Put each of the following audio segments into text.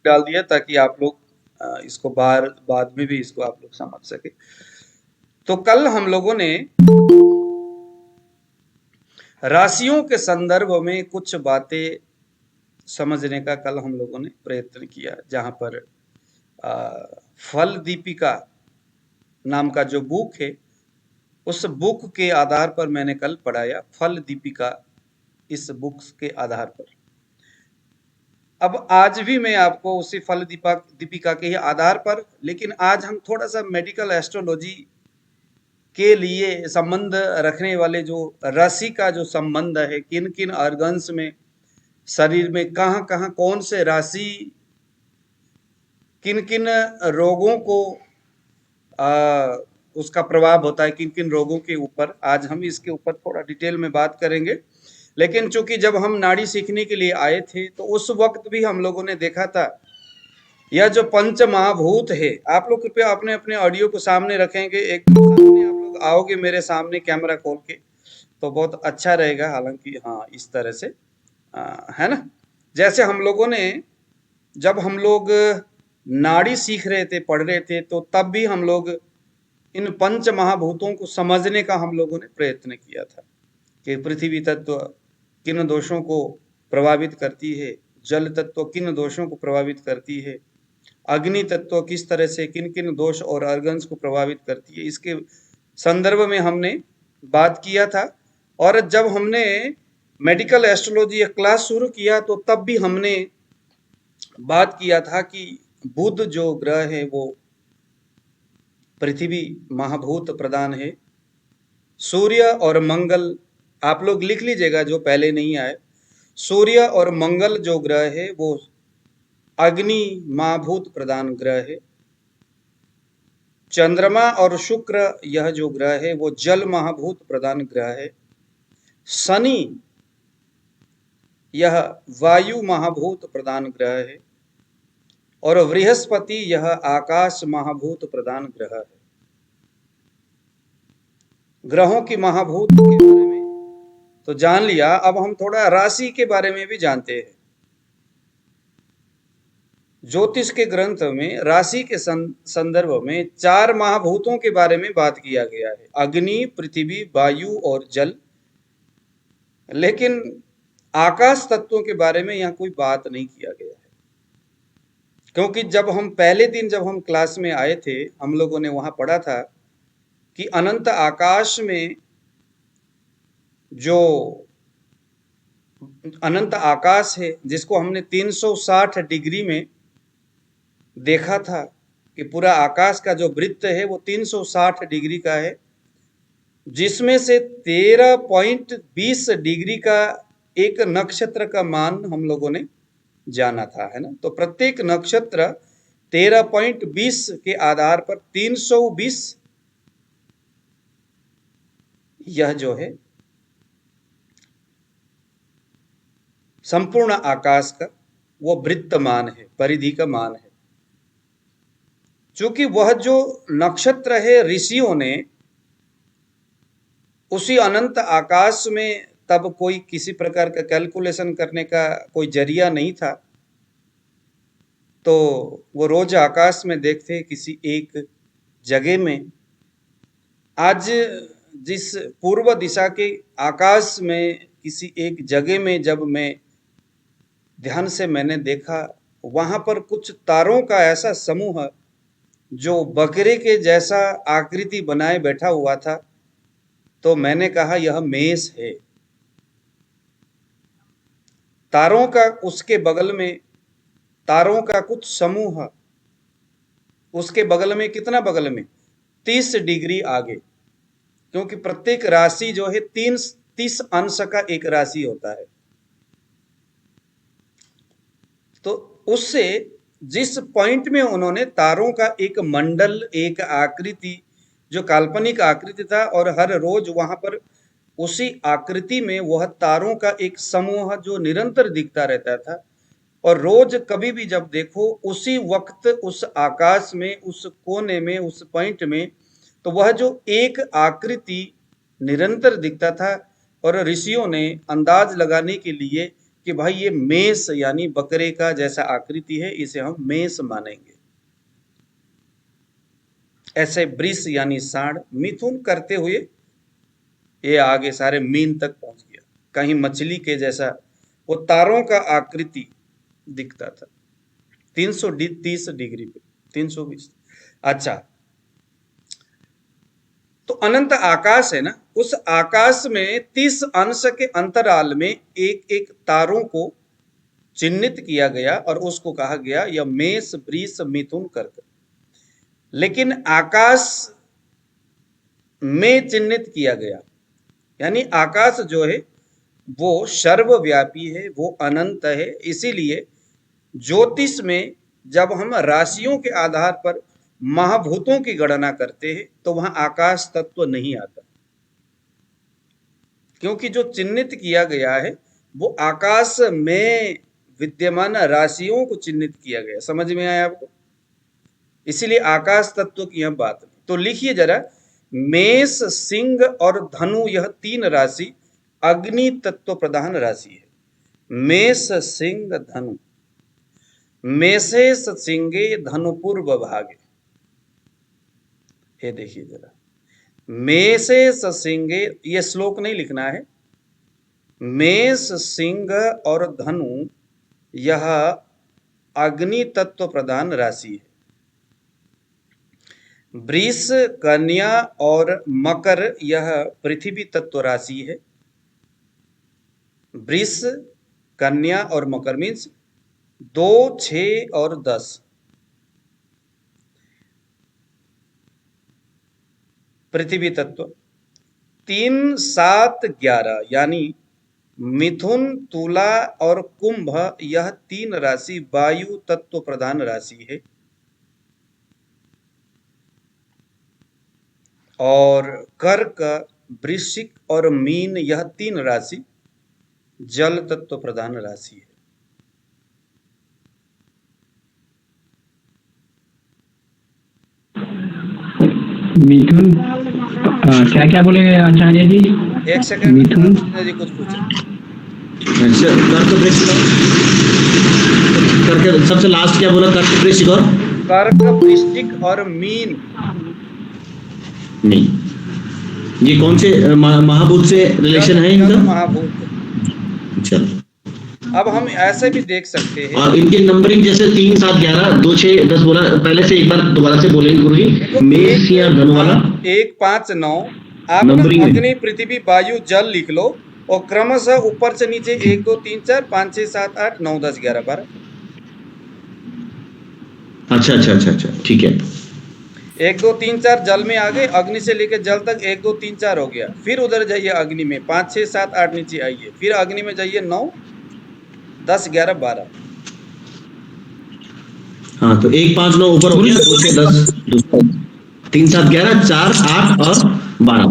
डाल दिया ताकि आप लोग इसको बाद में भी इसको आप लोग समझ सके। तो कल हम लोगों ने राशियों के संदर्भ में कुछ बातें समझने का कल हम लोगों ने प्रयत्न किया, जहां पर फल दीपिका नाम का जो बुक है, उस बुक के आधार पर मैंने कल पढ़ाया, फल दीपिका, इस बुक के आधार पर। अब आज भी मैं आपको उसी फल दीपिका के ही आधार पर, लेकिन आज हम थोड़ा सा मेडिकल एस्ट्रोलॉजी के लिए संबंध रखने वाले जो राशि का जो संबंध है, किन किन ऑर्गन्स में, शरीर में कहाँ कहाँ कौन से राशि किन किन रोगों को उसका प्रभाव होता है, किन किन रोगों के ऊपर, आज हम इसके ऊपर थोड़ा डिटेल में बात करेंगे। लेकिन चूंकि जब हम नाड़ी सीखने के लिए आए थे तो उस वक्त भी हम लोगों ने देखा था यह जो पंच महाभूत है, आप लोग कृपया अपने अपने ऑडियो को सामने रखेंगे, एक सामने आप लोग आओगे मेरे सामने कैमरा खोल के तो बहुत अच्छा रहेगा। हालांकि हाँ, इस तरह से है ना, जैसे हम लोगों ने जब हम लोग नाड़ी सीख रहे थे, पढ़ रहे थे, तो तब भी हम लोग इन पंच महाभूतों को समझने का हम लोगों ने प्रयत्न किया था कि पृथ्वी तत्व किन दोषों को प्रभावित करती है, जल तत्व किन दोषों को प्रभावित करती है, अग्नि तत्व किस तरह से किन किन दोष और ऑर्गन्स को प्रभावित करती है, इसके संदर्भ में हमने बात किया था। और जब हमने मेडिकल एस्ट्रोलॉजी क्लास शुरू किया तो तब भी हमने बात किया था कि बुध जो ग्रह है वो पृथ्वी महाभूत प्रधान है, सूर्य और मंगल, आप लोग लिख लीजिएगा जो पहले नहीं आए, सूर्य और मंगल जो ग्रह है वो अग्नि महाभूत प्रधान ग्रह है, चंद्रमा और शुक्र यह जो ग्रह है वो जल महाभूत प्रधान ग्रह है, शनि यह वायु महाभूत प्रधान ग्रह है, और बृहस्पति यह आकाश महाभूत प्रधान ग्रह है। ग्रहों की महाभूत के बारे में तो जान लिया, अब हम थोड़ा राशि के बारे में भी जानते हैं। ज्योतिष के ग्रंथ में राशि के संदर्भ में 4 महाभूतों के बारे में बात किया गया है, अग्नि, पृथ्वी, वायु और जल। लेकिन आकाश तत्वों के बारे में यहाँ कोई बात नहीं किया गया है, क्योंकि जब हम पहले दिन जब हम क्लास में आए थे, हम लोगों ने वहां पढ़ा था कि अनंत आकाश में जो अनंत आकाश है, जिसको हमने 360 डिग्री में देखा था कि पूरा आकाश का जो वृत्त है वो 360 डिग्री का है, जिसमें से 13.20 डिग्री का एक नक्षत्र का मान हम लोगों ने जाना था, है ना। तो प्रत्येक नक्षत्र 13.20 के आधार पर 320 यह जो है संपूर्ण आकाश का वो वृत्त मान है, परिधि का मान है। चूंकि वह जो नक्षत्र है, ऋषियों ने उसी अनंत आकाश में तब कोई किसी प्रकार का कैलकुलेशन करने का कोई जरिया नहीं था, तो वो रोज आकाश में देखते किसी एक जगह में। आज जिस पूर्व दिशा के आकाश में किसी एक जगह में जब मैं ध्यान से मैंने देखा, वहां पर कुछ तारों का ऐसा समूह जो बकरे के जैसा आकृति बनाए बैठा हुआ था, तो मैंने कहा यह मेष है। तारों का उसके बगल में, तारों का कुछ समूह उसके बगल में, कितना बगल में, 30 डिग्री आगे, क्योंकि प्रत्येक राशि जो है 30 अंश का एक राशि होता है। तो उससे जिस पॉइंट में उन्होंने तारों का एक मंडल, एक आकृति, जो काल्पनिक आकृति था, और हर रोज वहां पर उसी आकृति में वह तारों का एक समूह जो निरंतर दिखता रहता था, और रोज कभी भी जब देखो उसी वक्त उस आकाश में, उस कोने में, उस पॉइंट में, तो वह जो एक आकृति निरंतर दिखता था। और ऋषियों ने अंदाज लगाने के लिए कि भाई ये मेष यानी बकरे का जैसा आकृति है, इसे हम मेष मानेंगे। ऐसे वृष यानी सांड, मिथुन करते हुए ये आगे सारे मीन तक पहुंच गया। कहीं मछली के जैसा वो तारों का आकृति दिखता था। 330 डिग्री पे 320। अच्छा, तो अनंत आकाश है ना, उस आकाश में 30 अंश के अंतराल में एक एक तारों को चिन्हित किया गया और उसको कहा गया यह मेष वृष मिथुन कर्क। लेकिन आकाश में चिन्हित किया गया, यानी आकाश जो है वो सर्वव्यापी है, वो अनंत है। इसीलिए ज्योतिष में जब हम राशियों के आधार पर महाभूतों की गणना करते हैं तो वहां आकाश तत्व नहीं आता, क्योंकि जो चिन्हित किया गया है वो आकाश में विद्यमान राशियों को चिन्हित किया गया। समझ में आया आपको? इसीलिए आकाश तत्व की यह बात नहीं। तो लिखिए जरा, मेष सिंह और धनु यह 3 राशि अग्नि तत्व प्रधान राशि है। मेष सिंह धनु, मेषेश सिंहे धनुपूर्व भागे। ये देखिए जरा, मेषेश सिंहे, ये श्लोक नहीं लिखना है। मेष सिंह और धनु यह अग्नि तत्व प्रधान राशि है। वृष कन्या और मकर यह पृथ्वी तत्व राशि है। वृष कन्या और मकर मीन्स 2, 6 और 10। पृथ्वी तत्व 3, 7, 11 यानी मिथुन तुला और कुंभ यह 3 राशि वायु तत्व प्रधान राशि है। और कर्क वृश्चिक और मीन यह 3 राशि जल तत्व प्रधान राशि है। मिथुन क्या क्या बोलेंगे आचार्य जी? एक सेकंड, मिथुन जी कुछ पूछे। कर्क सबसे लास्ट क्या बोला? कर्क वृश्चिक और कर्क वृश्चिक और मीन। नहीं, ये कौन से महाभूत से रिलेशन है इनका? महाभूत। चलो, अब हम ऐसे भी देख सकते हैं, और इनकी नंबरिंग जैसे 3, 7, 11, 2, 6, 10 बोला। पहले से एक बार दोबारा से बोलेंगे गुरुजी। मेष या धनु वाला 1, 5, 9 आप नंबरिंग अग्नि पृथ्वी वायु जल लिख लो और क्रमशः ऊपर से नीचे 1, 2, 3, 4, 5, 6, 7, 8, 9, 10, 11, 12। अच्छा, ठीक है। 1, 2, 3, 4 जल में आ गए, अग्नि से लेकर जल तक 1, 2, 3, 4 हो गया। फिर उधर जाइए अग्नि में 5, 6, 7, 8 नीचे आइए, फिर अग्नि में जाइए 9, 10, 11, 12। हाँ, तो 1, 5, 9 ऊपर हो गया, 2, 6, 10, 3, 7, 11, 4, 8 और 12।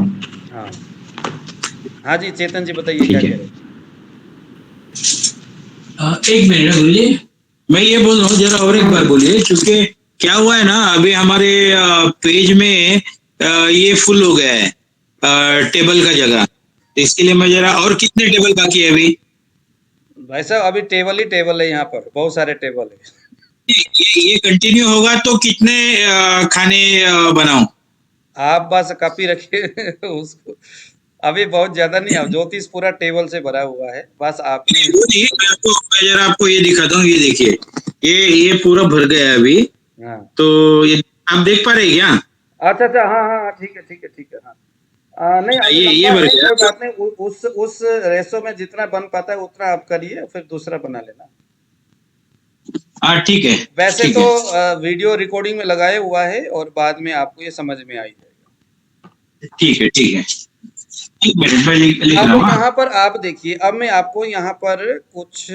हाँ जी, चेतन जी बताइए क्या कह रहे हैं? एक मिनट गुरुजी, मैं ये बोल रहा हूँ, जरा और एक बार बोलिए, क्योंकि क्या हुआ है ना, अभी हमारे पेज में ये फुल हो गया है टेबल का जगह, इसके लिए मैं जरा, और कितने टेबल बाकी है अभी? भाई साहब अभी टेबल ही टेबल है, यहाँ पर बहुत सारे टेबल है। ये कंटिन्यू होगा तो कितने खाने बनाऊं? आप बस कॉपी रखिए उसको, अभी बहुत ज्यादा नहीं। अब ज्योतिष पूरा टेबल से भरा हुआ है, बस आपने मैं जरा आपको ये दिखाता हूँ, ये देखिए, ये पूरा भर गया है अभी। हाँ, तो ये आप देख पा रहे हैं क्या? अच्छा, हाँ, ठीक है, हाँ। नहीं ये भर गया। कोई बात नहीं, उस रेशो में जितना बन पाता है उतना आप करिए, फिर दूसरा बना लेना। हाँ ठीक है। वैसे तो वीडियो रिकॉर्डिंग में लगाया हुआ है और बाद में आपको ये समझ में आ ही जाएगा। ठीक है, एक मिनट में लिख अब रहा हूँ। यहाँ पर आप देखिए, अब मैं आपको यहाँ पर कुछ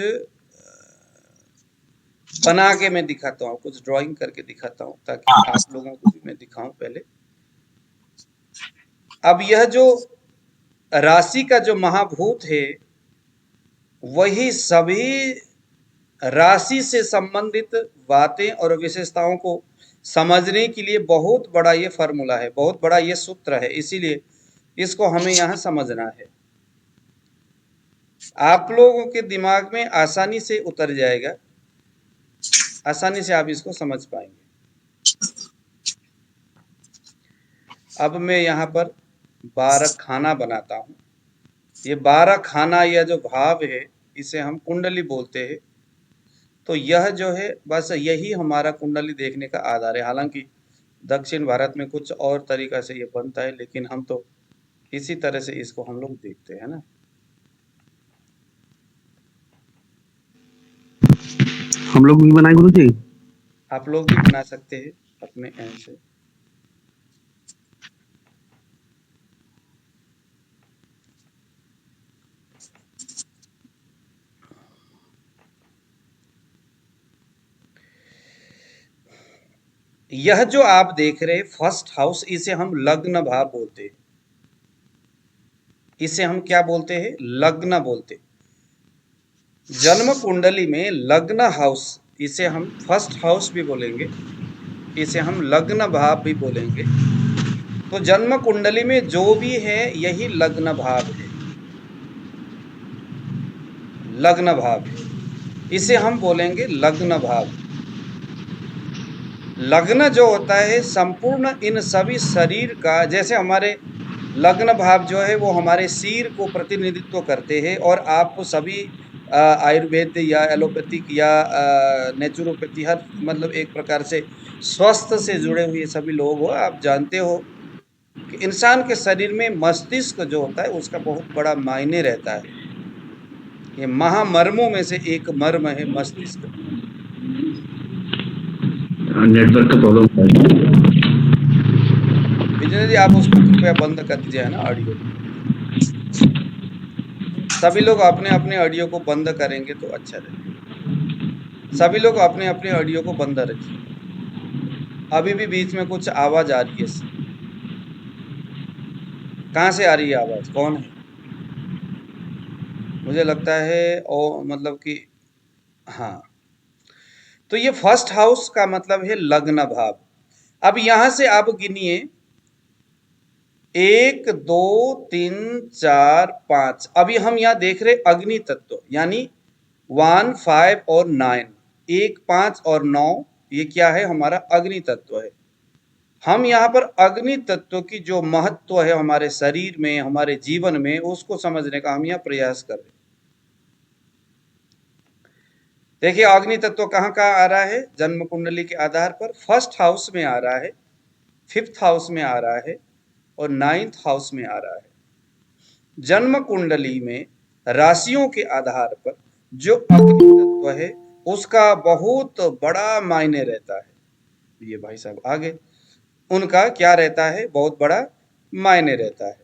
बना के मैं दिखाता हूँ, कुछ ड्राइंग करके दिखाता हूँ ताकि आप लोगों को भी मैं दिखाऊं पहले। अब यह जो राशि का जो महाभूत है वही सभी राशि से संबंधित बातें और विशेषताओं को समझने के लिए बहुत बड़ा ये फॉर्मूला है, बहुत बड़ा ये सूत्र है, इसीलिए इसको हमें यहाँ समझना है। आप लोगों के दिमाग में आसानी से उतर जाएगा, आसानी से आप इसको समझ पाएंगे। अब मैं यहाँ पर 12 खाना बनाता हूँ। ये 12 खाना या जो भाव है इसे हम कुंडली बोलते हैं। तो यह जो है बस यही हमारा कुंडली देखने का आधार है। हालांकि दक्षिण भारत में कुछ और तरीका से ये बनता है, लेकिन हम तो इसी तरह से इसको हम लोग देखते हैं ना। हम लोग भी बनाए गुरु जी। आप लोग भी बना सकते हैं अपने एंड से। यह जो आप देख रहे हैं फर्स्ट हाउस, इसे हम लग्न भाव बोलते हैं। इसे हम क्या बोलते हैं? लग्न बोलते हैं। जन्म कुंडली में लग्न हाउस, इसे हम फर्स्ट हाउस भी बोलेंगे, इसे हम लग्न भाव भी बोलेंगे। तो जन्म कुंडली में जो भी है यही लग्न भाव है, लग्न भाव है, इसे हम बोलेंगे लग्न भाव। लग्न जो होता है संपूर्ण इन सभी शरीर का, जैसे हमारे लग्न भाव जो है वो हमारे सिर को प्रतिनिधित्व करते हैं। और आप सभी आयुर्वेद या एलोपैथिक या नेचुरोपैथी, हर मतलब एक प्रकार से स्वास्थ्य से जुड़े हुए सभी लोग हो, आप जानते हो कि इंसान के शरीर में मस्तिष्क जो होता है उसका बहुत बड़ा मायने रहता है। ये महामर्मों में से एक मर्म है मस्तिष्क। नेटवर्क का प्रॉब्लम है। विजय जी आप उसको कृपया बंद कर दीजिए, है ना, ऑडियो। सभी लोग अपने अपने ऑडियो को बंद करेंगे तो अच्छा रहेगा। सभी लोग अपने अपने ऑडियो को बंद रखिए। अभी भी बीच में कुछ आवाज आ रही है। कहाँ से आ रही है आवाज? कौन है? मुझे लगता है और मतलब कि हाँ। तो ये फर्स्ट हाउस का मतलब है लग्न भाव। अब यहां से आप गिनिए 1 2 3 4 5। अभी हम यहाँ देख रहे अग्नि तत्व, यानी 1 5 और 9, 1 5 और 9, ये क्या है? हमारा अग्नि तत्व है। हम यहाँ पर अग्नि तत्व की जो महत्व है हमारे शरीर में, हमारे जीवन में, उसको समझने का हम यहाँ प्रयास कर रहे हैं। देखिए अग्नि तत्व कहाँ कहाँ आ रहा है जन्म कुंडली के आधार पर? फर्स्ट हाउस में आ रहा है, 5th हाउस में आ रहा है और 9th हाउस में आ रहा है। जन्म कुंडली में राशियों के आधार पर जो अग्नि तत्व है उसका बहुत बड़ा मायने रहता है। ये भाई साहब आगे, उनका क्या रहता है? बहुत बड़ा मायने रहता है।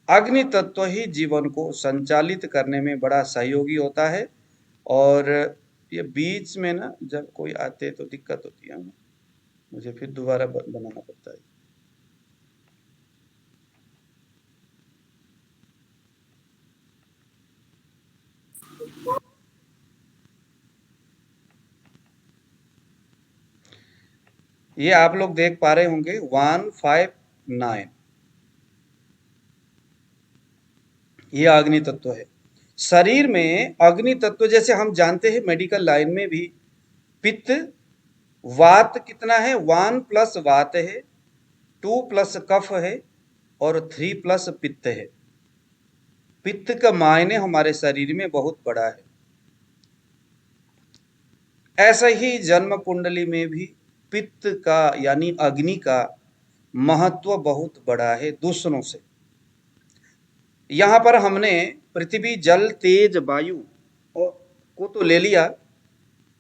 अग्नि तत्व ही जीवन को संचालित करने में बड़ा सहयोगी होता है। और ये बीच में ना जब कोई आते तो दिक्कत होती है, मुझे फिर दोबारा बनाना पड़ता है। ये आप लोग देख पा रहे होंगे 1 5 9, ये अग्नि तत्व है। शरीर में अग्नि तत्व जैसे हम जानते हैं मेडिकल लाइन में भी, पित्त वात कितना है? 1 प्लस वात है, 2 प्लस कफ है और 3 प्लस पित्त है। पित्त का मायने हमारे शरीर में बहुत बड़ा है। ऐसा ही जन्म कुंडली में भी पित्त का यानी अग्नि का महत्व बहुत बड़ा है दूसरों से। यहाँ पर हमने पृथ्वी जल तेज वायु को तो ले लिया,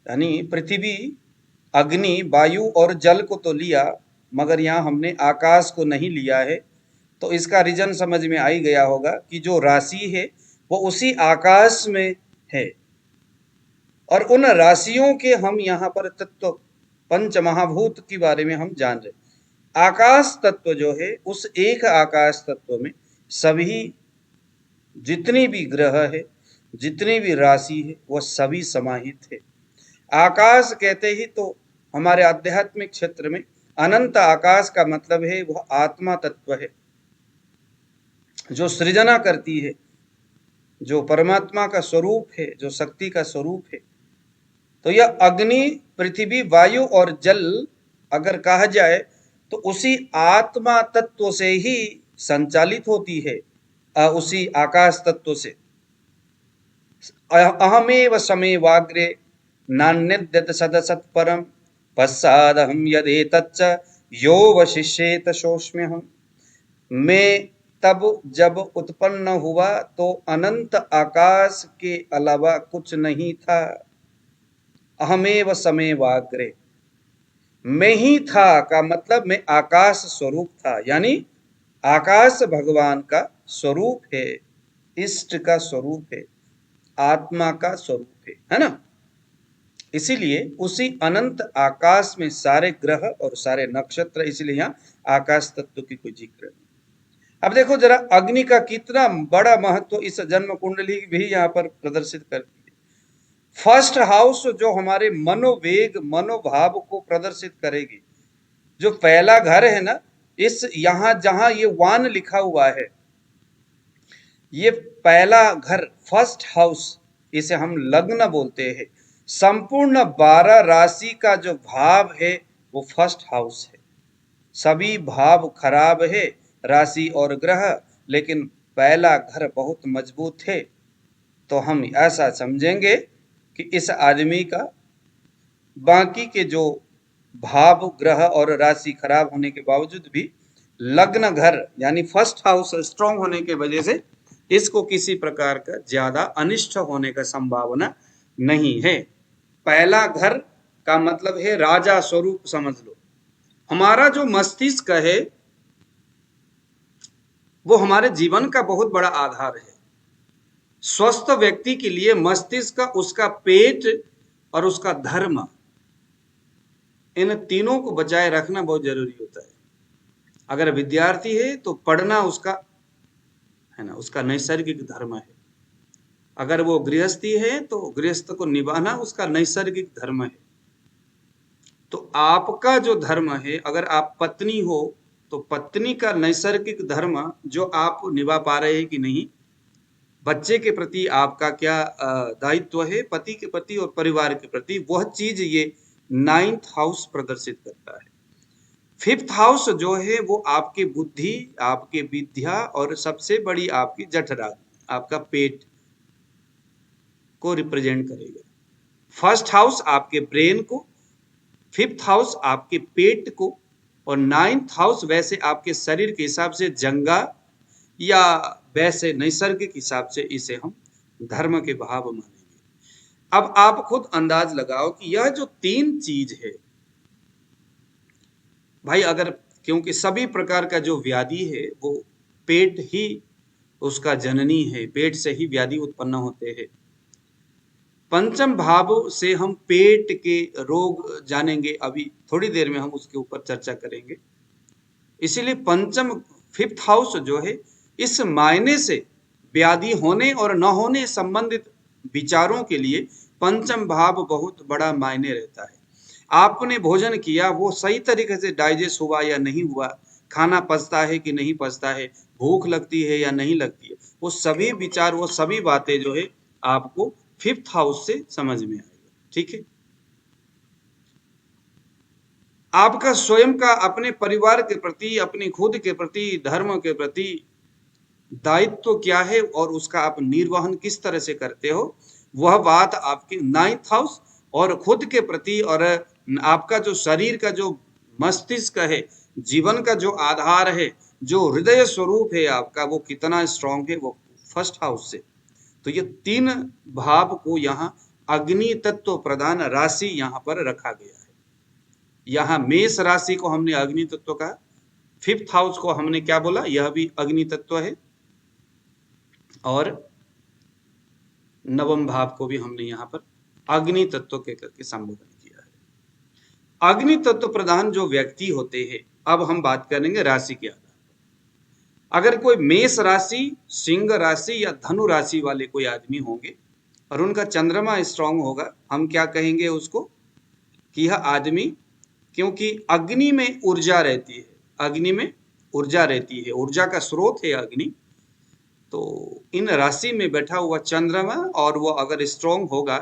यानी पृथ्वी अग्नि वायु और जल को तो लिया, मगर यहाँ हमने आकाश को नहीं लिया है। तो इसका रीजन समझ में आ ही गया होगा कि जो राशि है वो उसी आकाश में है। और उन राशियों के हम यहाँ पर तत्व पंच महाभूत के बारे में हम जान रहे। आकाश तत्व जो है उस एक आकाश तत्व में सभी जितनी भी ग्रह है, जितनी भी राशि है, वह सभी समाहित है। आकाश कहते ही तो हमारे आध्यात्मिक क्षेत्र में अनंत आकाश का मतलब है वह आत्मा तत्व है जो सृजना करती है। जो परमात्मा का स्वरूप है, जो शक्ति का स्वरूप है। तो यह अग्नि, पृथ्वी, वायु और जल अगर कहा जाए तो उसी आत्मा तत्व से ही संचालित होती है, उसी आकाश तत्व से। अहमेव समेवाग्रे नान्यद्यत सदसत् परम पश्चादहम यदेतच्च यो वशिष्येत सोऽस्म्यहम्। मैं तब जब उत्पन्न हुआ तो अनंत आकाश के अलावा कुछ नहीं था। अहमेव समेवाग्रे, मैं ही था का मतलब मैं आकाश स्वरूप था, यानी आकाश भगवान का स्वरूप है, इष्ट का स्वरूप है, आत्मा का स्वरूप है ना। इसीलिए उसी अनंत आकाश में सारे ग्रह और सारे नक्षत्र, इसलिए यहाँ आकाश तत्व की कोई जिक्र नहीं। अब देखो जरा अग्नि का कितना बड़ा महत्व इस जन्म कुंडली भी यहाँ पर प्रदर्शित करती है। फर्स्ट हाउस जो हमारे मनोवेग, मनोभाव को प्रदर्शित करेगी, जो पहला घर है ना, इस यहां जहां ये वान लिखा हुआ है, ये पहला घर, फर्स्ट हाउस, इसे हम लग्न बोलते हैं। संपूर्ण 12 राशि का जो भाव है वो फर्स्ट हाउस है। सभी भाव खराब है, राशि और ग्रह, लेकिन पहला घर बहुत मजबूत है। तो हम ऐसा समझेंगे कि इस आदमी का बाकी के जो भाव, ग्रह और राशि खराब होने के बावजूद भी लग्न घर यानी फर्स्ट हाउस स्ट्रांग होने के वजह से इसको किसी प्रकार का ज्यादा अनिष्ट होने का संभावना नहीं है। पहला घर का मतलब है राजा स्वरूप, समझ लो। हमारा जो मस्तिष्क है वो हमारे जीवन का बहुत बड़ा आधार है। स्वस्थ व्यक्ति के लिए मस्तिष्क, उसका पेट और उसका धर्म, इन तीनों को बचाए रखना बहुत जरूरी होता है। अगर विद्यार्थी है तो पढ़ना उसका है ना, उसका नैसर्गिक धर्म है। अगर वो गृहस्थी है तो गृहस्थ को निभाना उसका नैसर्गिक धर्म है। तो आपका जो धर्म है, अगर आप पत्नी हो तो पत्नी का नैसर्गिक धर्म जो आप निभा पा रहे हैं कि नहीं, बच्चे के प्रति आपका क्या दायित्व है, पति के प्रति और परिवार के प्रति, वह चीज ये 9th हाउस प्रदर्शित करता है। 5th हाउस जो है वो आपकी बुद्धि, आपके विद्या और सबसे बड़ी आपकी जठराग्नि, आपका पेट को रिप्रेजेंट करेगा। फर्स्ट हाउस आपके ब्रेन को, 5th हाउस आपके पेट को, और 9th हाउस वैसे आपके शरीर के हिसाब से जंगा, या वैसे नैसर्गिक हिसाब से इसे हम धर्म के भाव मानेंगे। अब आप खुद अंदाज लगाओ कि यह जो 3 चीज है भाई, अगर, क्योंकि सभी प्रकार का जो व्याधि है वो पेट ही उसका जननी है, पेट से ही व्याधि उत्पन्न होते हैं। पंचम भाव से हम पेट के रोग जानेंगे, अभी थोड़ी देर में हम उसके ऊपर चर्चा करेंगे। इसीलिए पंचम, 5th हाउस जो है, इस मायने से व्याधि होने और न होने संबंधित विचारों के लिए पंचम भाव बहुत बड़ा मायने रहता है। आपने भोजन किया, वो सही तरीके से डाइजेस्ट हुआ या नहीं हुआ, खाना पचता है कि नहीं पचता है, भूख लगती है या नहीं लगती है, वो सभी विचार, वो सभी बातें जो है आपको 5th हाउस से समझ में आएगा। ठीक है, आपका स्वयं का अपने परिवार के प्रति, अपने खुद के प्रति, धर्म के प्रति दायित्व क्या है और उसका आप निर्वहन किस तरह से करते हो, वह बात आपके 9th हाउस और खुद के प्रति, और आपका जो शरीर का जो मस्तिष्क है, जीवन का जो आधार है, जो हृदय स्वरूप है आपका, वो कितना स्ट्रांग है, वो फर्स्ट हाउस से। तो ये 3 भाव को यहाँ अग्नि तत्व प्रधान राशि यहाँ पर रखा गया है। यहाँ मेष राशि को हमने अग्नि तत्व कहा, 5th हाउस को हमने क्या बोला, यह भी अग्नि तत्व है, और 9वें भाव को भी हमने यहाँ पर अग्नि तत्व के करके संबोधन किया है। अग्नि तत्व प्रधान जो व्यक्ति होते हैं, अब हम बात करेंगे राशि के आधार पर। अगर कोई मेष राशि, सिंह राशि या धनु राशि वाले कोई आदमी होंगे और उनका चंद्रमा स्ट्रांग होगा, हम क्या कहेंगे उसको, कि यह आदमी, क्योंकि अग्नि में ऊर्जा रहती है, अग्नि में ऊर्जा रहती है, ऊर्जा का स्रोत है अग्नि, तो इन राशि में बैठा हुआ चंद्रमा और वो अगर स्ट्रांग होगा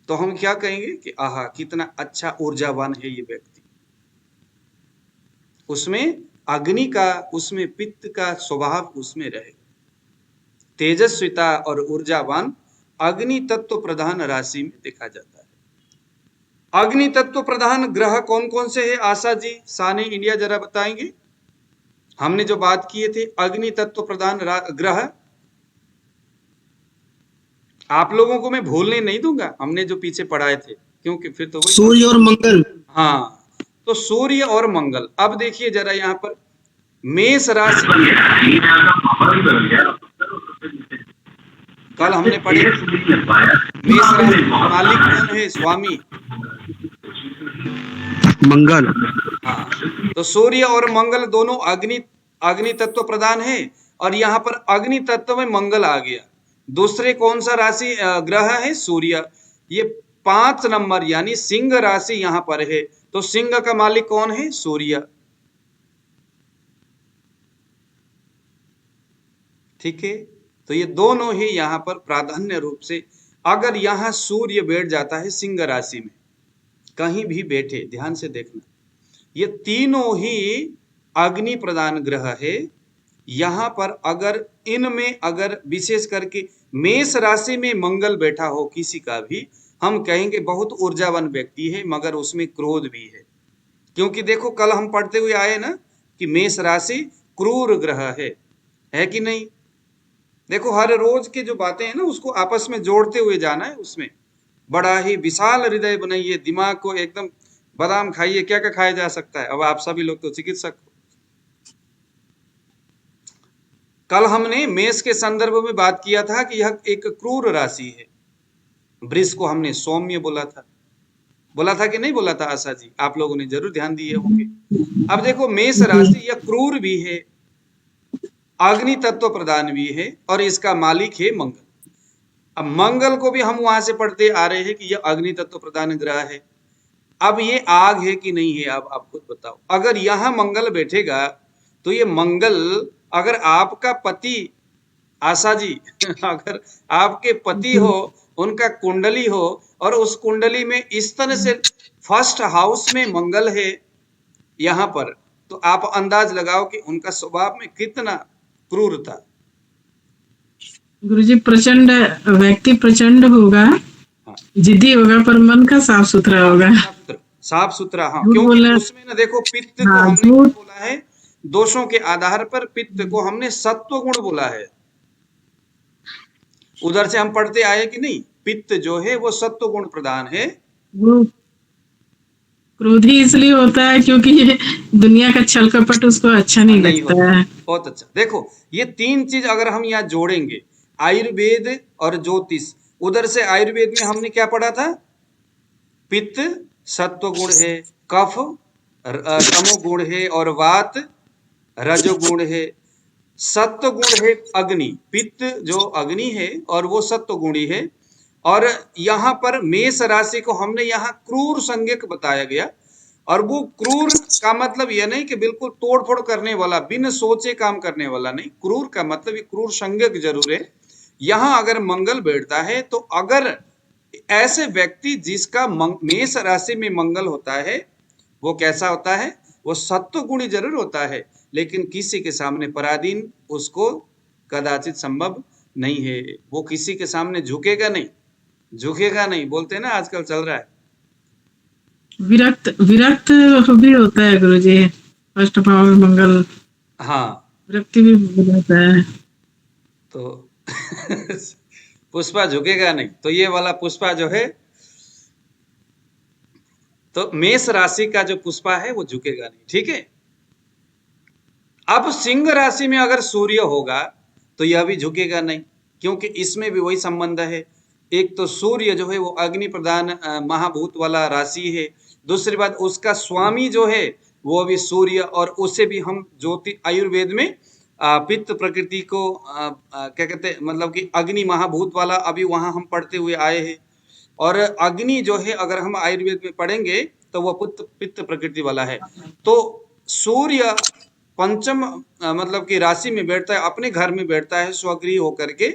तो हम क्या कहेंगे कि आहा कितना अच्छा ऊर्जावान है ये व्यक्ति। उसमें अग्नि का, उसमें पित्त का स्वभाव उसमें रहे। तेजस्विता और ऊर्जावान अग्नि तत्व प्रधान राशि में देखा जाता है। अग्नि तत्व प्रधान ग्रह कौन कौन से हैं आशा जी, साने इंडिया जरा बताएंगे। हमने जो बात किए थे अग्नि तत्व प्रधान ग्रह, आप लोगों को मैं भूलने नहीं दूंगा, हमने जो पीछे पढ़ाए थे, क्योंकि फिर तो वही सूर्य और मंगल। हाँ, तो सूर्य और मंगल। अब देखिए जरा यहाँ पर मेष राशि, कल हमने पढ़े मेष राशि का मालिक कौन है, स्वामी मंगल। हाँ, तो सूर्य और मंगल दोनों अग्नि तत्व प्रधान है और यहाँ पर अग्नि तत्व में मंगल आ गया। दूसरे कौन सा राशि ग्रह है, सूर्य। ये 5 नंबर यानी सिंह राशि यहाँ पर है, तो सिंह का मालिक कौन है, सूर्य। ठीक है, तो ये दोनों ही यहाँ पर प्राधान्य रूप से, अगर यहाँ सूर्य बैठ जाता है सिंह राशि में, कहीं भी बैठे, ध्यान से देखना, ये तीनों ही अग्नि प्रधान ग्रह है। यहाँ पर अगर इनमें अगर विशेष करके मेष राशि में मंगल बैठा हो किसी का भी, हम कहेंगे बहुत ऊर्जावान व्यक्ति है, मगर उसमें क्रोध भी है। क्योंकि देखो कल हम पढ़ते हुए आए ना कि मेष राशि क्रूर ग्रह है कि नहीं। देखो हर रोज की जो बातें हैं ना उसको आपस में जोड़ते हुए जाना है। उसमें बड़ा ही विशाल हृदय बनाइए, दिमाग को एकदम बादाम खाइए, क्या क्या खाया जा सकता है। अब आप सभी लोग तो चिकित्सक हो। कल हमने मेष के संदर्भ में बात किया था कि यह एक क्रूर राशि है। वृष को हमने सौम्य बोला था कि नहीं बोला था आशा जी, आप लोगों ने जरूर ध्यान दिए होंगे। अब देखो मेष राशि यह क्रूर भी है, अग्नि तत्व प्रधान भी है और इसका मालिक है मंगल। अब मंगल को भी हम वहां से पढ़ते आ रहे हैं कि यह अग्नि तत्व प्रधान ग्रह है। अब ये आग है कि नहीं है, अब आप खुद बताओ। अगर यहां मंगल बैठेगा तो ये मंगल, अगर आपका पति आशा जी अगर आपके पति हो, उनका कुंडली हो और उस कुंडली में इस तरह से फर्स्ट हाउस में मंगल है यहां पर, तो आप अंदाज लगाओ कि उनका स्वभाव में कितना क्रूरता। गुरुजी प्रचंड व्यक्ति प्रचंड होगा, हाँ, जिद्दी होगा, पर मन का साफ सुथरा होगा। साफ सुथरा। हाँ, झूठ क्योंकि बोलना, उसमें ना देखो पित्त को हाँ हमने झूठ, क्या बोला है, दोषों के आधार पर पित्त को हमने सत्व गुण बोला है। उधर से हम पढ़ते आए कि नहीं, पित्त जो है वो सत्व गुण प्रधान है। वो क्रोधी इसलिए होता है क्योंकि ये दुनिया का छल कपट उसको अच्छा नहीं नहीं लगता होता। है। बहुत अच्छा। देखो ये 3 चीज अगर हम यहाँ जोड़ेंगे, आयुर्वेद और ज्योतिष, उधर से आयुर्वेद में हमने क्या पढ़ा था, पित्त सत्व गुण है, कफ तमो गुण है और वात रजोगुण है, सत्व गुण है अग्नि। पित्त जो अग्नि है और वो सत्व गुणी है। और यहाँ पर मेष राशि को हमने यहाँ क्रूर संज्ञक बताया गया, और वो क्रूर का मतलब यह नहीं कि बिल्कुल तोड़फोड़ करने वाला, बिन सोचे काम करने वाला नहीं। क्रूर का मतलब ये क्रूर संज्ञक जरूर है। यहाँ अगर मंगल बैठता है तो अगर ऐसे व्यक्ति जिसका मेष राशि में मंगल होता है, वो कैसा होता है, वो सत्व गुणी जरूर होता है, लेकिन किसी के सामने पराधीन उसको कदाचित संभव नहीं है। वो किसी के सामने झुकेगा नहीं, बोलते हैं ना आजकल चल रहा है। विरक्त विरक्त भी होता है गुरुजी, फर्स्ट भाव में मंगल, हाँ, विरक्ति भी हो जाता है। तो पुष्पा झुकेगा नहीं, तो ये वाला पुष्पा जो है, तो मेष राशि का जो पुष्पा है वो झुकेगा नहीं। ठीक है। अब सिंह राशि में अगर सूर्य होगा तो यह भी झुकेगा नहीं, क्योंकि इसमें भी वही संबंध है। एक तो सूर्य जो है वो अग्नि प्रधान महाभूत वाला राशि है, दूसरी बात उसका स्वामी जो है वो भी सूर्य, और उसे भी हम ज्योति आयुर्वेद में पित्त प्रकृति को क्या कहते हैं, मतलब कि अग्नि महाभूत वाला अभी वहां हम पढ़ते हुए आए हैं। और अग्नि जो है अगर हम आयुर्वेद में पढ़ेंगे तो वह पित्त प्रकृति वाला है। तो सूर्य पंचम मतलब कि राशि में बैठता है, अपने घर में बैठता है स्वगृह होकर के,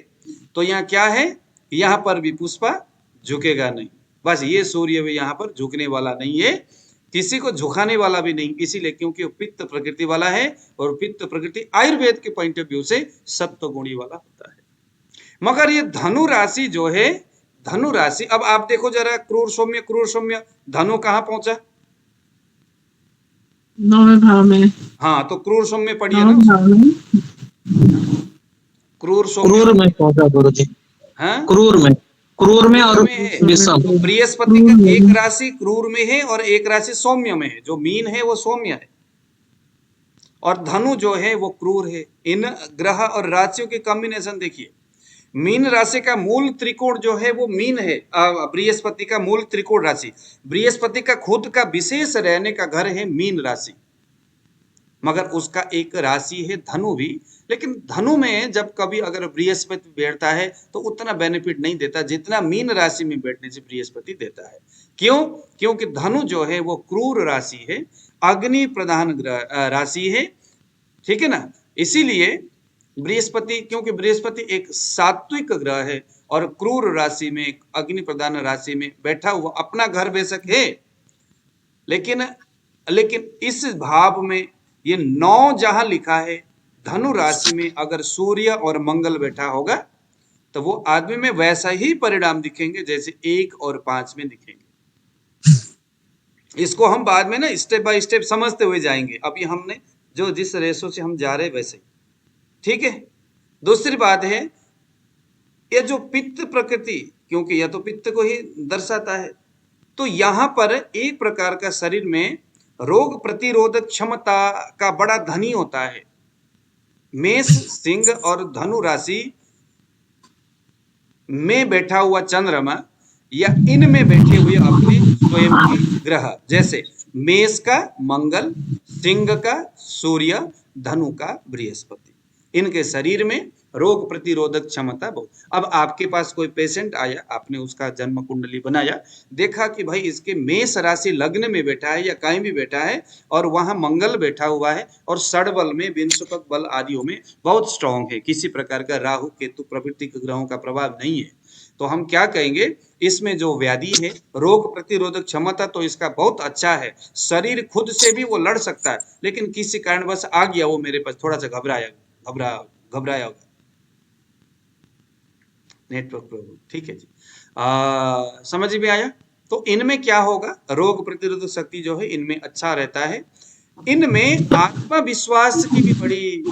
तो यहाँ क्या है, यहाँ पर भी पुष्पा झुकेगा नहीं। बस ये सूर्य भी यहाँ पर झुकने वाला नहीं है, किसी को झुकाने वाला भी नहीं, इसीलिए क्योंकि वो पित्त प्रकृति वाला है, और पित्त प्रकृति आयुर्वेद के पॉइंट ऑफ व्यू से सत्व गुणी वाला होता है। मगर ये धनु राशि जो है, धनु राशि, अब आप देखो जरा, क्रूर सौम्य धनु कहाँ पहुंचा? 9वें भाव में। हाँ, तो क्रूर सौम्य पढ़िए 9वें ना, भाव में। क्रूर क्रूर सौम्य, में पहुंचा गुरुजी, हाँ क्रूर में और में है। विषम। तो बृहस्पति का एक राशि क्रूर में है और एक राशि सौम्य में है, जो मीन है वो सौम्य है, और धनु जो है वो क्रूर है। इन ग्रह और राशियों के कॉम्बिनेशन देखिए, मीन राशि का मूल त्रिकोण जो है वो मीन है, बृहस्पति का मूल त्रिकोण राशि, बृहस्पति का खुद का विशेष रहने का घर है मीन राशि, मगर उसका एक राशि है धनु भी। लेकिन धनु में जब कभी अगर बृहस्पति बैठता है तो उतना बेनिफिट नहीं देता जितना मीन राशि में बैठने से बृहस्पति देता है। क्यों? क्योंकि धनु जो है वो क्रूर राशि है, अग्नि प्रधान राशि है, ठीक है ना। इसीलिए बृहस्पति, क्योंकि बृहस्पति एक सात्विक ग्रह है और क्रूर राशि में, अग्नि प्रधान राशि में बैठा हुआ, अपना घर बेशक है, लेकिन इस भाव में ये 9 जहां लिखा है, धनु राशि में अगर सूर्य और मंगल बैठा होगा तो वो आदमी में वैसा ही परिणाम दिखेंगे जैसे 1 और 5 में दिखेंगे। इसको हम बाद में ना स्टेप बाय स्टेप समझते हुए जाएंगे, अभी हमने जो जिस रेशो से हम जा रहे हैं वैसे ही, ठीक है। दूसरी बात है, ये जो पित्त प्रकृति, क्योंकि यह तो पित्त को ही दर्शाता है, तो यहां पर एक प्रकार का शरीर में रोग प्रतिरोधक क्षमता का बड़ा धनी होता है। मेष, सिंह और धनु राशि में बैठा हुआ चंद्रमा या इनमें बैठे हुए अपने स्वयं के ग्रह, जैसे मेष का मंगल, सिंह का सूर्य, धनु का बृहस्पति, इनके शरीर में रोग प्रतिरोधक क्षमता बहुत। अब आपके पास कोई पेशेंट आया, आपने उसका जन्म कुंडली बनाया, देखा कि भाई इसके मेष राशि लग्न में बैठा है या कहीं भी बैठा है और वहां मंगल बैठा हुआ है और षडबल में, विंशुपक बल आदियों में बहुत स्ट्रांग है, किसी प्रकार का राहु केतु प्रवृत्ति के ग्रहों का प्रभाव नहीं है, तो हम क्या कहेंगे, इसमें जो व्याधि है, रोग प्रतिरोधक क्षमता तो इसका बहुत अच्छा है, शरीर खुद से भी वो लड़ सकता है, लेकिन किसी कारणवश आ गया वो मेरे पास, थोड़ा सा घबराया होगा, नेटवर्क प्रॉब्लम, ठीक है जी। समझ में आया? तो इनमें क्या होगा, रोग प्रतिरोधक शक्ति जो है इनमें अच्छा रहता है। इनमें आत्मविश्वास की भी बड़ी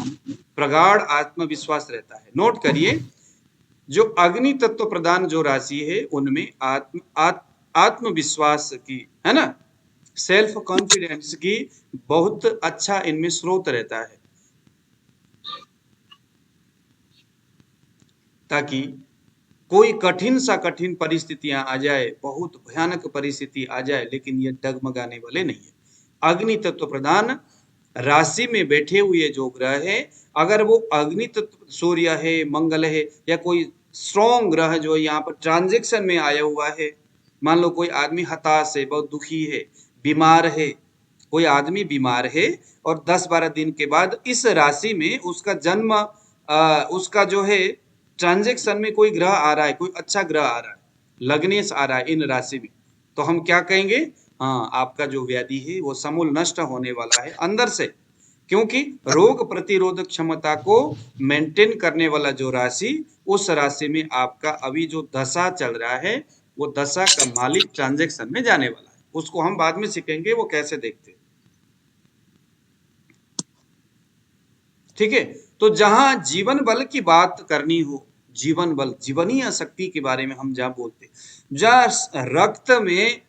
प्रगाढ़ आत्मविश्वास रहता है। नोट करिए, जो अग्नि तत्व प्रधान जो राशि है उनमें आत्मविश्वास की, है ना, सेल्फ कॉन्फिडेंस की बहुत अच्छा इनमें स्रोत रहता है, ताकि कोई कठिन सा कठिन परिस्थितियां आ जाए, बहुत भयानक परिस्थिति आ जाए, लेकिन ये डगमगाने वाले नहीं है। अग्नि तत्व प्रधान राशि में बैठे हुए जो ग्रह है, अगर वो अग्नि तत्व सूर्य है, मंगल है, या कोई स्ट्रॉन्ग ग्रह जो यहाँ पर ट्रांजेक्शन में आया हुआ है, मान लो कोई आदमी हताश है, बहुत दुखी है, बीमार है, कोई आदमी बीमार है और 10-12 दिन के बाद इस राशि में उसका जन्म, उसका जो है ट्रांजेक्शन में कोई ग्रह आ रहा है, कोई अच्छा ग्रह आ रहा है, लग्नेश आ रहा है इन राशि में, तो हम क्या कहेंगे, हाँ, आपका जो व्याधि है वो समूल नष्ट होने वाला है अंदर से, क्योंकि रोग प्रतिरोधक क्षमता को मेंटेन करने वाला जो राशि, उस राशि में आपका अभी जो दशा चल रहा है, वो दशा का मालिक ट्रांजेक्शन में जाने वाला है। उसको हम बाद में सीखेंगे वो कैसे देखते हैं, ठीक है। तो जहां जीवन बल की बात करनी हो, जीवन बल, जीवनीय शक्ति के बारे में हम जहां बोलते, जहां रक्त में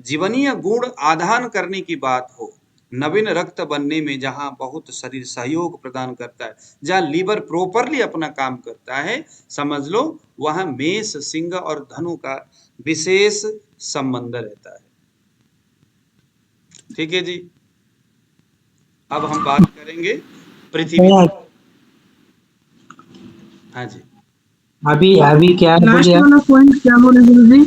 जीवनीय गुण आधान करने की बात हो, नवीन रक्त बनने में जहां बहुत शरीर सहयोग प्रदान करता है, जहां लीवर प्रॉपरली अपना काम करता है, समझ लो वहां मेष, सिंह और धनु का विशेष संबंध रहता है, ठीक है जी। अब हम बात करेंगे पृथ्वी, हाँ जी, अभी क्या लास्ट वाला पॉइंट क्या बोले गुरुजी?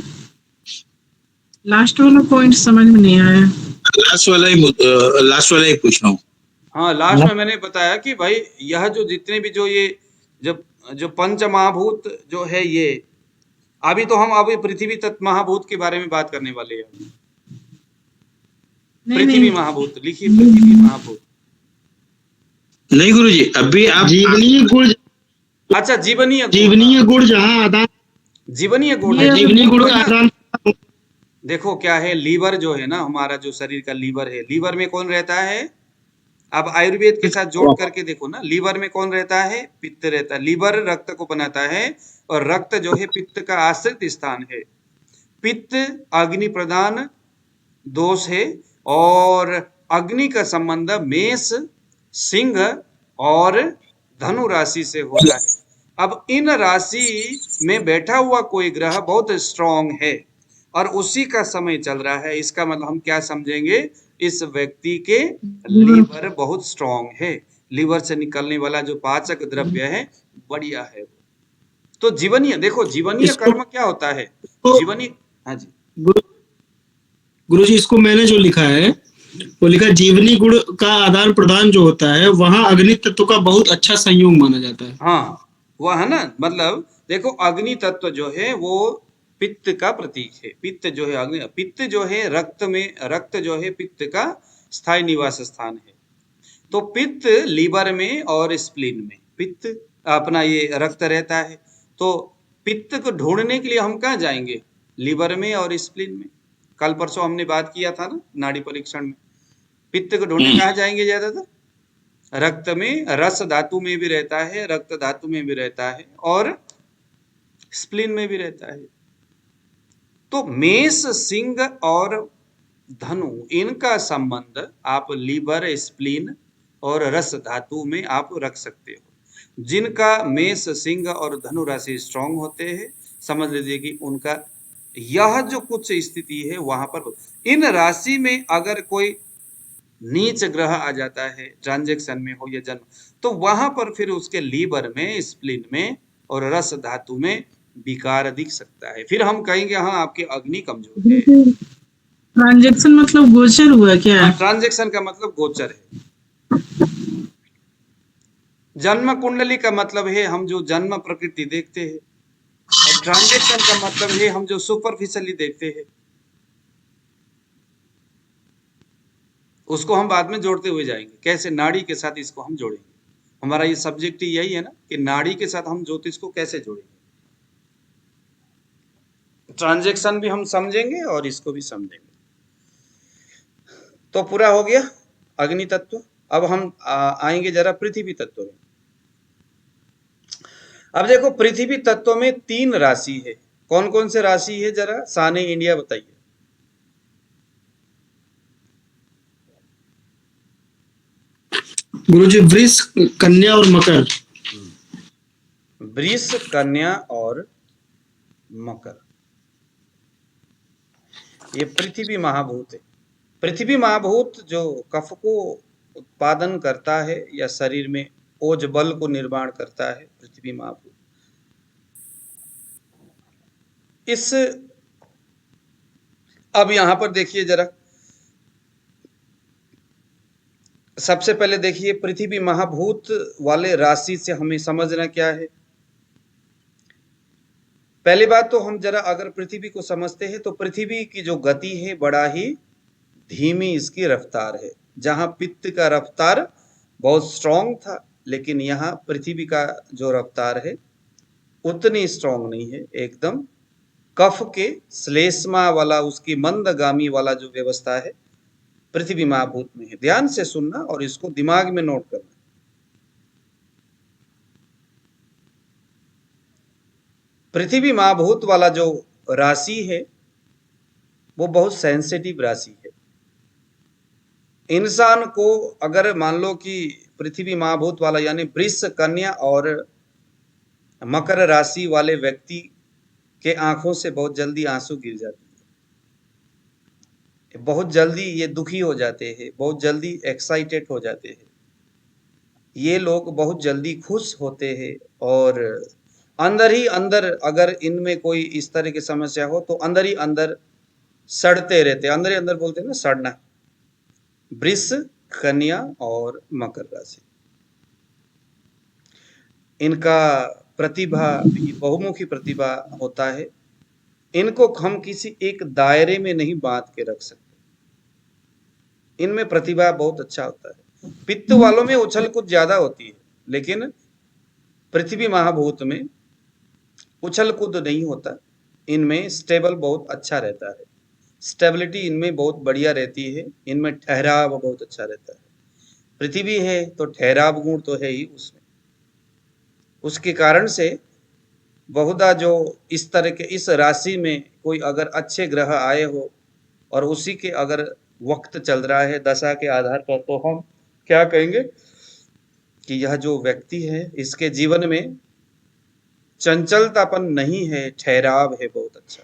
लास्ट वाला पॉइंट समझ में नहीं आया। लास्ट वाला ही पूछ रहा हूँ। हाँ, लास्ट में मैंने बताया कि भाई यह जो जितने भी जो ये जब जो पंच महाभूत जो है ये, अभी तो हम अभी पृथ्वी तत्व महाभूत के बारे में बात करने वाले हैं। नहीं पृथ्वी नहीं महाभूत लिखिए, पृथ्वी महाभूत। नहीं गुरुजी, अभी आप जीवनीय गुण, अच्छा, जीवनीय गुण। जीवनीय गुण जहाँ आदान, जीवनीय गुण ये है। जीवनीय गुण गुण का ना, आदान, देखो क्या है, लीवर जो है ना, हमारा जो शरीर का लीवर है, लीवर में कौन रहता है? अब आयुर्वेद के साथ जोड़ करके देखो ना, लीवर में कौन रहता है? पित्त रहता है। लीवर रक्त को बनाता है और रक्त जो है पित्त का आश्रित स्थान है। पित्त अग्नि प्रधान दोष है और अग्नि का संबंध मेष, सिंह और धनु राशि से होता है। अब इन राशि में बैठा हुआ कोई ग्रह बहुत स्ट्रांग है और उसी का समय चल रहा है, इसका मतलब हम क्या समझेंगे? इस व्यक्ति के लीवर बहुत स्ट्रांग है, लीवर से निकलने वाला जो पाचक द्रव्य है बढ़िया है। तो जीवनीय, देखो जीवनीय कर्म क्या होता है? जीवनीय, हाँ जी, गुरुजी इसको मैंने जो लिखा है वो लिखा जीवनी गुण का आदान प्रदान जो होता है वहाँ अग्नि तत्व का बहुत अच्छा संयोग माना जाता है। हाँ वह है ना, मतलब देखो अग्नि तत्व जो है वो पित्त का प्रतीक है। पित्त जो है अग्नि, पित्त जो है रक्त में, रक्त जो है पित्त का स्थायी निवास स्थान है। तो पित्त लीवर में और स्प्लीन में, पित्त अपना ये रक्त रहता है। तो पित्त को ढूंढने के लिए हम कहाँ जाएंगे? लीवर में और स्प्लीन में। कल परसों हमने बात किया था ना नाड़ी परीक्षण में, पित्त को ढूंढने कहाँ जाएंगे ज्यादातर? रक्त में, रस धातु में भी रहता है, रक्त धातु में भी रहता है और स्प्लीन में भी रहता है। तो मेष, सिंह और धनु, इनका संबंध आप लीवर, स्प्लीन और रस धातु में आप रख सकते हो। जिनका मेष, सिंह और धनु राशि स्ट्रांग होते हैं, समझ लीजिए कि उनका यह जो कुछ स्थिति है वहां पर, इन राशि में अगर कोई नीच ग्रह आ जाता है ट्रांजैक्शन में हो या जन्म, तो वहां पर फिर उसके लीवर में, स्प्लीन में और रस धातु में विकार दिख सकता है। फिर हम कहेंगे हाँ आपके अग्नि कमजोर है। ट्रांजेक्शन मतलब गोचर हुआ क्या? ट्रांजैक्शन का मतलब गोचर है। जन्म कुंडली का मतलब है हम जो जन्म प्रकृति देखते हैं, और ट्रांजैक्शन का मतलब है हम जो सुपरफिशियली देखते हैं। उसको हम बाद में जोड़ते हुए जाएंगे, कैसे नाड़ी के साथ इसको हम जोड़ेंगे। हमारा ये सब्जेक्ट यही है ना कि नाड़ी के साथ हम ज्योतिष को कैसे जोड़ेंगे। ट्रांजैक्शन भी हम समझेंगे और इसको भी समझेंगे। तो पूरा हो गया अग्नि तत्व। अब हम आएंगे जरा पृथ्वी तत्व में। अब देखो पृथ्वी तत्व में 3 राशि है। कौन कौन से राशि है जरा साने इंडिया बताइए। गुरुजी वृष, कन्या और मकर। वृष, कन्या और मकर, ये पृथ्वी महाभूत है। पृथ्वी महाभूत जो कफ को उत्पादन करता है या शरीर में ओज बल को निर्माण करता है, पृथ्वी महाभूत। इस अब यहां पर देखिए जरा, सबसे पहले देखिए पृथ्वी महाभूत वाले राशि से हमें समझना क्या है। पहली बात तो हम जरा अगर पृथ्वी को समझते हैं तो पृथ्वी की जो गति है बड़ा ही धीमी इसकी रफ्तार है। जहां पित्त का रफ्तार बहुत स्ट्रांग था, लेकिन यहाँ पृथ्वी का जो रफ्तार है उतनी स्ट्रांग नहीं है। एकदम कफ के श्लेष्मा वाला, उसकी मंदगामी वाला जो व्यवस्था है पृथ्वी महाभूत में है। ध्यान से सुनना और इसको दिमाग में नोट करना। पृथ्वी महाभूत वाला जो राशि है वो बहुत सेंसिटिव राशि है। इंसान को अगर मान लो कि पृथ्वी महाभूत वाला यानी वृष, कन्या और मकर राशि वाले व्यक्ति के आंखों से बहुत जल्दी आंसू गिर जाते हैं, बहुत जल्दी ये दुखी हो जाते हैं, बहुत जल्दी एक्साइटेड हो जाते हैं। ये लोग बहुत जल्दी खुश होते हैं और अंदर ही अंदर अगर इनमें कोई इस तरह की समस्या हो तो अंदर ही अंदर सड़ते रहते हैं। अंदर ही अंदर बोलते हैं ना सड़ना। वृष, कन्या और मकर राशि, इनका प्रतिभा भी बहुमुखी प्रतिभा होता है। इनको हम किसी एक दायरे में नहीं बांध के रख सकते, इनमें प्रतिभा बहुत अच्छा होता है। पित्त वालों में उछल कूद ज्यादा होती है, लेकिन पृथ्वी महाभूत में उछल कूद नहीं होता। इनमें स्टेबल बहुत अच्छा रहता है, स्टेबिलिटी इनमें बहुत बढ़िया रहती है। इनमें ठहराव बहुत अच्छा रहता है। पृथ्वी है तो ठहराव गुण तो है ही उसमें। उसके कारण से बहुधा जो इस तरह के इस राशि में कोई अगर अच्छे ग्रह आए हो और उसी के अगर वक्त चल रहा है दशा के आधार पर, तो हम क्या कहेंगे कि यह जो व्यक्ति है इसके जीवन में चंचलतापन नहीं है, ठहराव है बहुत अच्छा।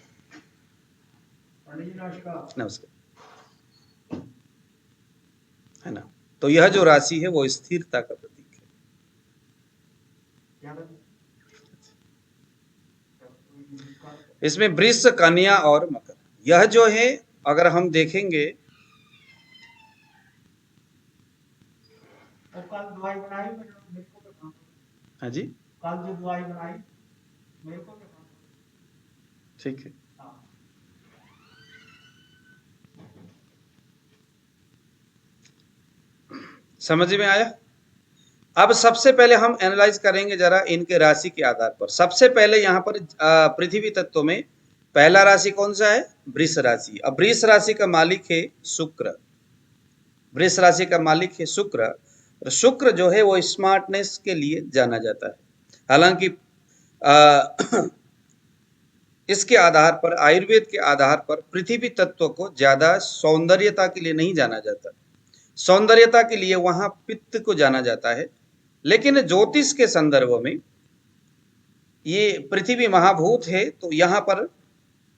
नमस्कार, है ना। तो यह जो राशि है वो स्थिरता का प्रतीक है। इसमें वृष, कन्या और मकर, यह जो है अगर हम देखेंगे, हाँ जी, ठीक है। समझ में आया। अब सबसे पहले हम एनालाइज करेंगे जरा इनके राशि के आधार पर। सबसे पहले यहाँ पर पृथ्वी तत्व में पहला राशि कौन सा है? वृष राशि। अब वृष राशि का मालिक है शुक्र, वृष राशि का मालिक है शुक्र। और शुक्र जो है वो स्मार्टनेस के लिए जाना जाता है। हालांकि इसके आधार पर, आयुर्वेद के आधार पर पृथ्वी तत्व को ज्यादा सौंदर्यता के लिए नहीं जाना जाता, सौंदर्यता के लिए वहां पित्त को जाना जाता है। लेकिन ज्योतिष के संदर्भ में ये पृथ्वी महाभूत है, तो यहाँ पर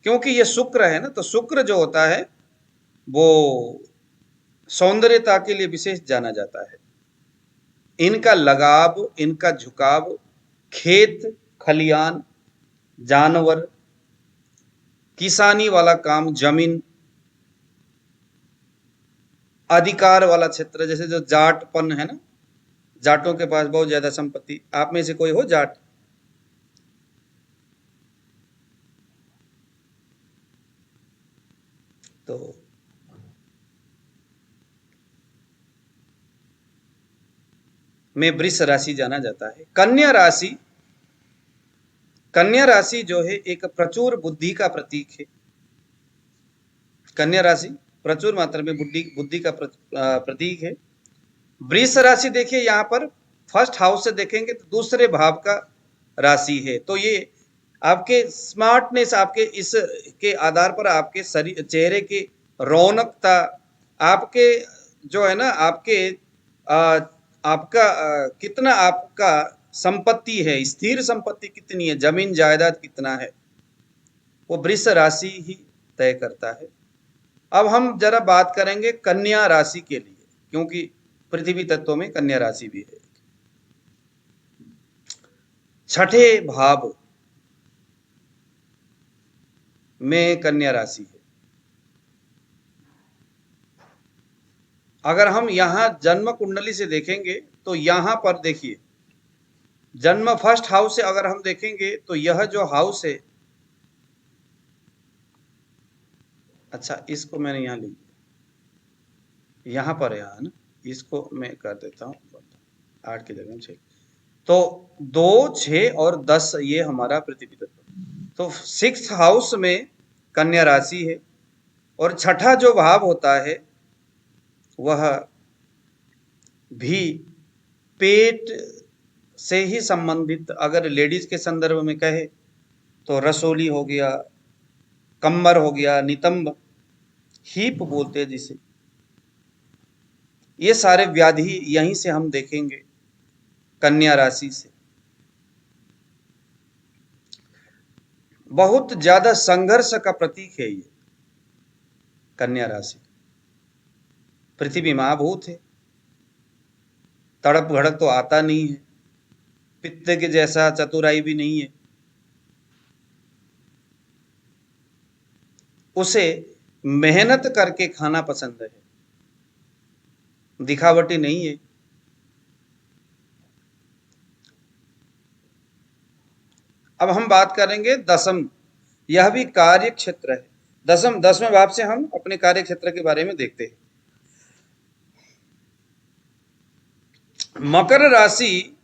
क्योंकि ये शुक्र है ना, तो शुक्र जो होता है वो सौंदर्यता के लिए विशेष जाना जाता है। इनका लगाव, इनका झुकाव खेत खलियान, जानवर, किसानी वाला काम, जमीन, अधिकार वाला क्षेत्र, जैसे जो जाटपन है ना, जाटों के पास बहुत ज्यादा संपत्ति। आप में से कोई हो जाट? तो में वृष राशि जाना जाता है। कन्या राशि, कन्या राशि जो है एक प्रचुर बुद्धि का प्रतीक है। कन्या राशि प्रचुर मात्रा में बुद्धि का प्रतीक है। वृष राशि देखिए यहाँ पर फर्स्ट हाउस से देखेंगे तो दूसरे भाव का राशि है। तो ये आपके स्मार्टनेस, आपके इस के आधार पर आपके शरीर, चेहरे की रौनकता, आपके जो है ना, आपके आपका कितना आपका संपत्ति है, स्थिर संपत्ति कितनी है, जमीन जायदाद कितना है, वो वृष राशि ही तय करता है। अब हम जरा बात करेंगे कन्या राशि के लिए, क्योंकि पृथ्वी तत्व में कन्या राशि भी है। छठे भाव में कन्या राशि है। अगर हम यहां जन्म कुंडली से देखेंगे तो यहां पर देखिए जन्म फर्स्ट हाउस से अगर हम देखेंगे तो यह जो हाउस है, अच्छा इसको मैंने यहां लिख दिया, यहां पर है यहाँ ना, इसको मैं कर देता हूं 8 की जगह 6। तो 2, 6 और 10 ये हमारा पृथ्वी तत्व। तो 6th हाउस में कन्या राशि है। और छठा जो भाव होता है वह भी पेट से ही संबंधित, अगर लेडीज के संदर्भ में कहे तो रसोली हो गया, कमर हो गया, नितंब, हीप बोलते हैं जिसे, ये सारे व्याधि यहीं से हम देखेंगे कन्या राशि से। बहुत ज्यादा संघर्ष का प्रतीक है ये कन्या राशि। पृथ्वी महाभूत है, तड़प भड़क तो आता नहीं है, पित्त के जैसा चतुराई भी नहीं है। उसे मेहनत करके खाना पसंद है। दिखावटी नहीं है। अब हम बात करेंगे दसम, यह भी कार्य क्षेत्र है। दसवें भाव से हम अपने कार्य क्षेत्र के बारे में देखते हैं। मकर राशि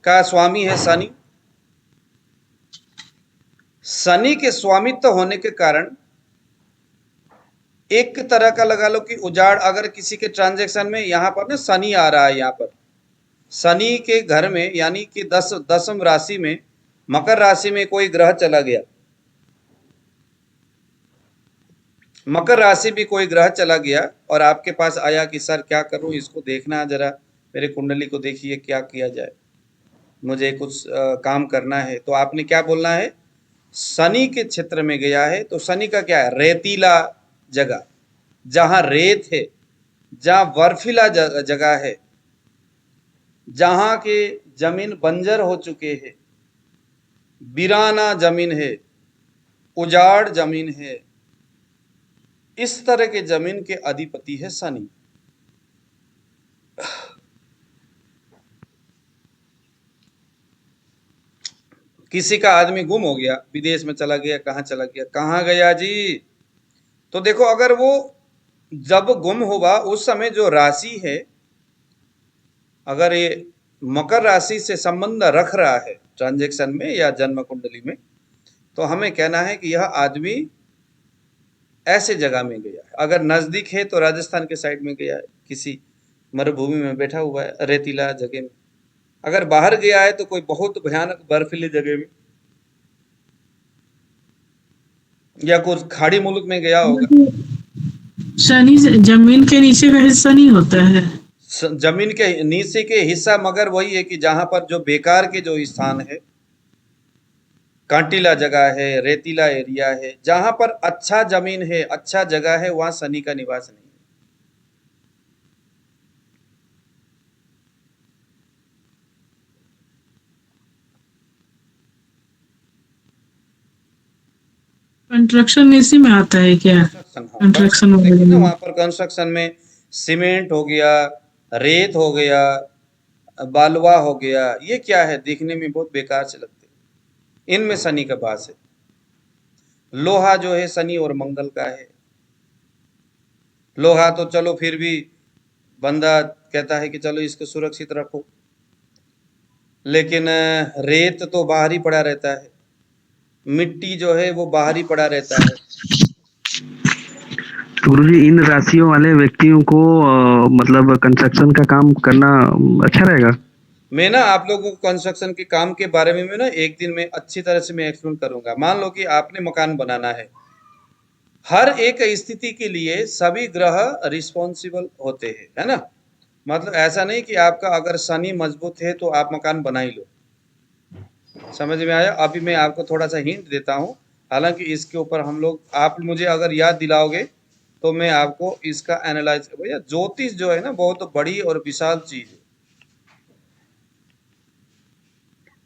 का स्वामी है शनि। शनि के स्वामित्व होने के कारण एक तरह का लगा लो कि उजाड़, अगर किसी के ट्रांजैक्शन में यहाँ पर ना शनि आ रहा है, यहाँ पर शनि के घर में, यानी कि दसम राशि में, मकर राशि में कोई ग्रह चला गया, मकर राशि भी कोई ग्रह चला गया और आपके पास आया कि सर क्या करूं, इसको देखना जरा, मेरे कुंडली को देखिए क्या किया जाए, मुझे कुछ काम करना है। तो आपने क्या बोलना है, शनि के क्षेत्र में गया है। तो शनि का क्या है, रेतीला जगह, जहां रेत है, जहां बर्फीला जगह है, जहां के जमीन बंजर हो चुके हैं, वीराना जमीन है, उजाड़ जमीन है, इस तरह के जमीन के अधिपति है शनि। किसी का आदमी गुम हो गया, विदेश में चला गया, कहाँ चला गया, कहाँ गया जी, तो देखो अगर वो जब गुम होगा उस समय जो राशि है, अगर ये मकर राशि से संबंध रख रहा है ट्रांजैक्शन में या जन्म कुंडली में, तो हमें कहना है कि यह आदमी ऐसे जगह में गया है। अगर नजदीक है तो राजस्थान के साइड में गया है, किसी मरुभूमि में बैठा हुआ है, रेतीला जगह में। अगर बाहर गया है तो कोई बहुत भयानक बर्फीली जगह में, या कुछ खाड़ी मुल्क में गया होगा। शनि जमीन के नीचे का हिस्सा नहीं होता है। जमीन के नीचे के हिस्सा, मगर वही है कि जहां पर जो बेकार के जो स्थान है, कांटीला जगह है, रेतीला एरिया है, जहां पर अच्छा जमीन है, अच्छा जगह है, वहां शनि का निवास नहीं है। कंस्ट्रक्शन इसी में आता है क्या? कंस्ट्रक्शन वगैरह वहां पर कंस्ट्रक्शन में सीमेंट हो गया, रेत हो गया, बालुआ हो गया, ये क्या है, देखने में बहुत बेकार से लगते हैं, इनमें शनि का वास है। लोहा जो है शनि और मंगल का है। लोहा तो चलो फिर भी बंदा कहता है कि चलो इसको सुरक्षित रखो, लेकिन रेत तो बाहर ही पड़ा रहता है, मिट्टी जो है वो बाहर ही पड़ा रहता है। तो गुरुजी इन राशियों वाले व्यक्तियों को मतलब कंस्ट्रक्शन का काम करना अच्छा रहेगा? मैं ना आप लोगों को कंस्ट्रक्शन के काम के बारे में ना एक दिन में अच्छी तरह से मैं एक्सप्लेन करूंगा। मान लो कि आपने मकान बनाना है, हर एक स्थिति के लिए सभी ग्रह रिस्पॉन्सिबल होते हैं, है ना। मतलब ऐसा नहीं कि आपका अगर शनि मजबूत है तो आप मकान बना ही लो, समझ में आया। अभी मैं आपको थोड़ा सा हिंट देता हूँ, हालांकि इसके ऊपर हम लोग, आप मुझे अगर याद दिलाओगे तो मैं आपको इसका एनालाइज, भैया ज्योतिष जो है ना बहुत बड़ी और विशाल चीज है।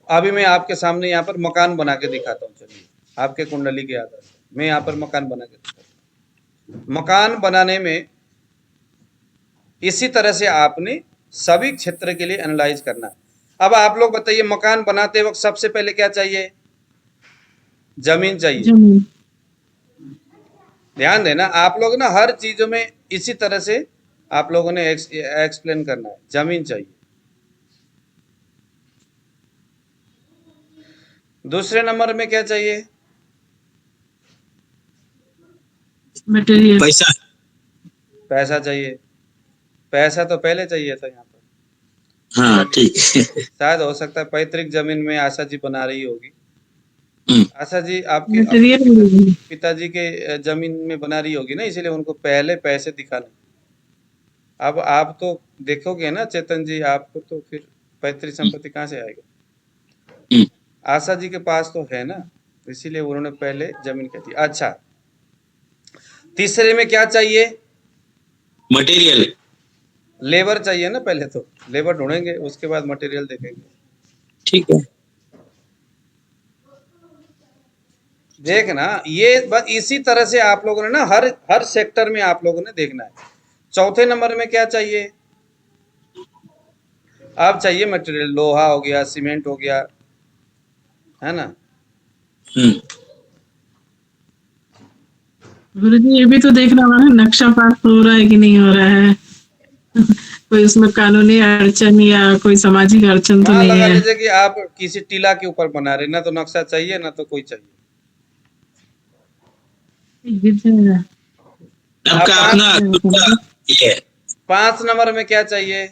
अभी मैं आपके सामने यहाँ पर मकान बना के दिखाता हूँ, चलिए आपके कुंडली के आधार पर मैं यहाँ पर मकान बना के दिखाता हूँ। मकान बनाने में इसी तरह से आपने सभी क्षेत्र के लिए एनालाइज करना है। अब आप लोग बताइए, मकान बनाते वक्त सबसे पहले क्या चाहिए, जमीन चाहिए। जमीन। ध्यान देना, आप लोग ना हर चीजों में इसी तरह से आप लोगों ने एक्सप्लेन करना है, जमीन चाहिए। दूसरे नंबर में क्या चाहिए, मटेरियल। पैसा। पैसा चाहिए। पैसा तो पहले चाहिए था यहाँ पर, हाँ ठीक है। शायद हो सकता है पैतृक जमीन में आशा जी बना रही होगी। आशा जी आपके मटेरियल पिताजी के जमीन में बना रही होगी ना, इसीलिए उनको पहले पैसे दिखाने। अब आप तो देखोगे ना चेतन जी, आपको तो फिर पैतृक संपत्ति कहाँ से आएगा। आशा जी के पास तो है ना, इसीलिए उन्होंने पहले जमीन कह दी। अच्छा, तीसरे में क्या चाहिए, मटेरियल। लेबर चाहिए ना, पहले तो लेबर ढूंढेंगे, उसके बाद मटेरियल देखेंगे। ठीक है। देखना, ये बस इसी तरह से आप लोगों ने ना हर सेक्टर में आप लोगों ने देखना है। चौथे नंबर में क्या चाहिए? अब चाहिए मटेरियल, लोहा हो गया, सीमेंट हो गया, है ना। हम्म। गुरुजी ये भी तो देखना होगा ना, नक्शा पास हो रहा है कि नहीं हो रहा है। कोई उसमें कानूनी अड़चन या कोई सामाजिक अड़चन तो मान नहीं लगा है। लीजिए कि आप किसी टीला के ऊपर बना रहे, ना तो नक्शा चाहिए ना तो कोई चाहिए। ये तो है। आपका अब अपना खुद का ये है। 5 नंबर में क्या चाहिए?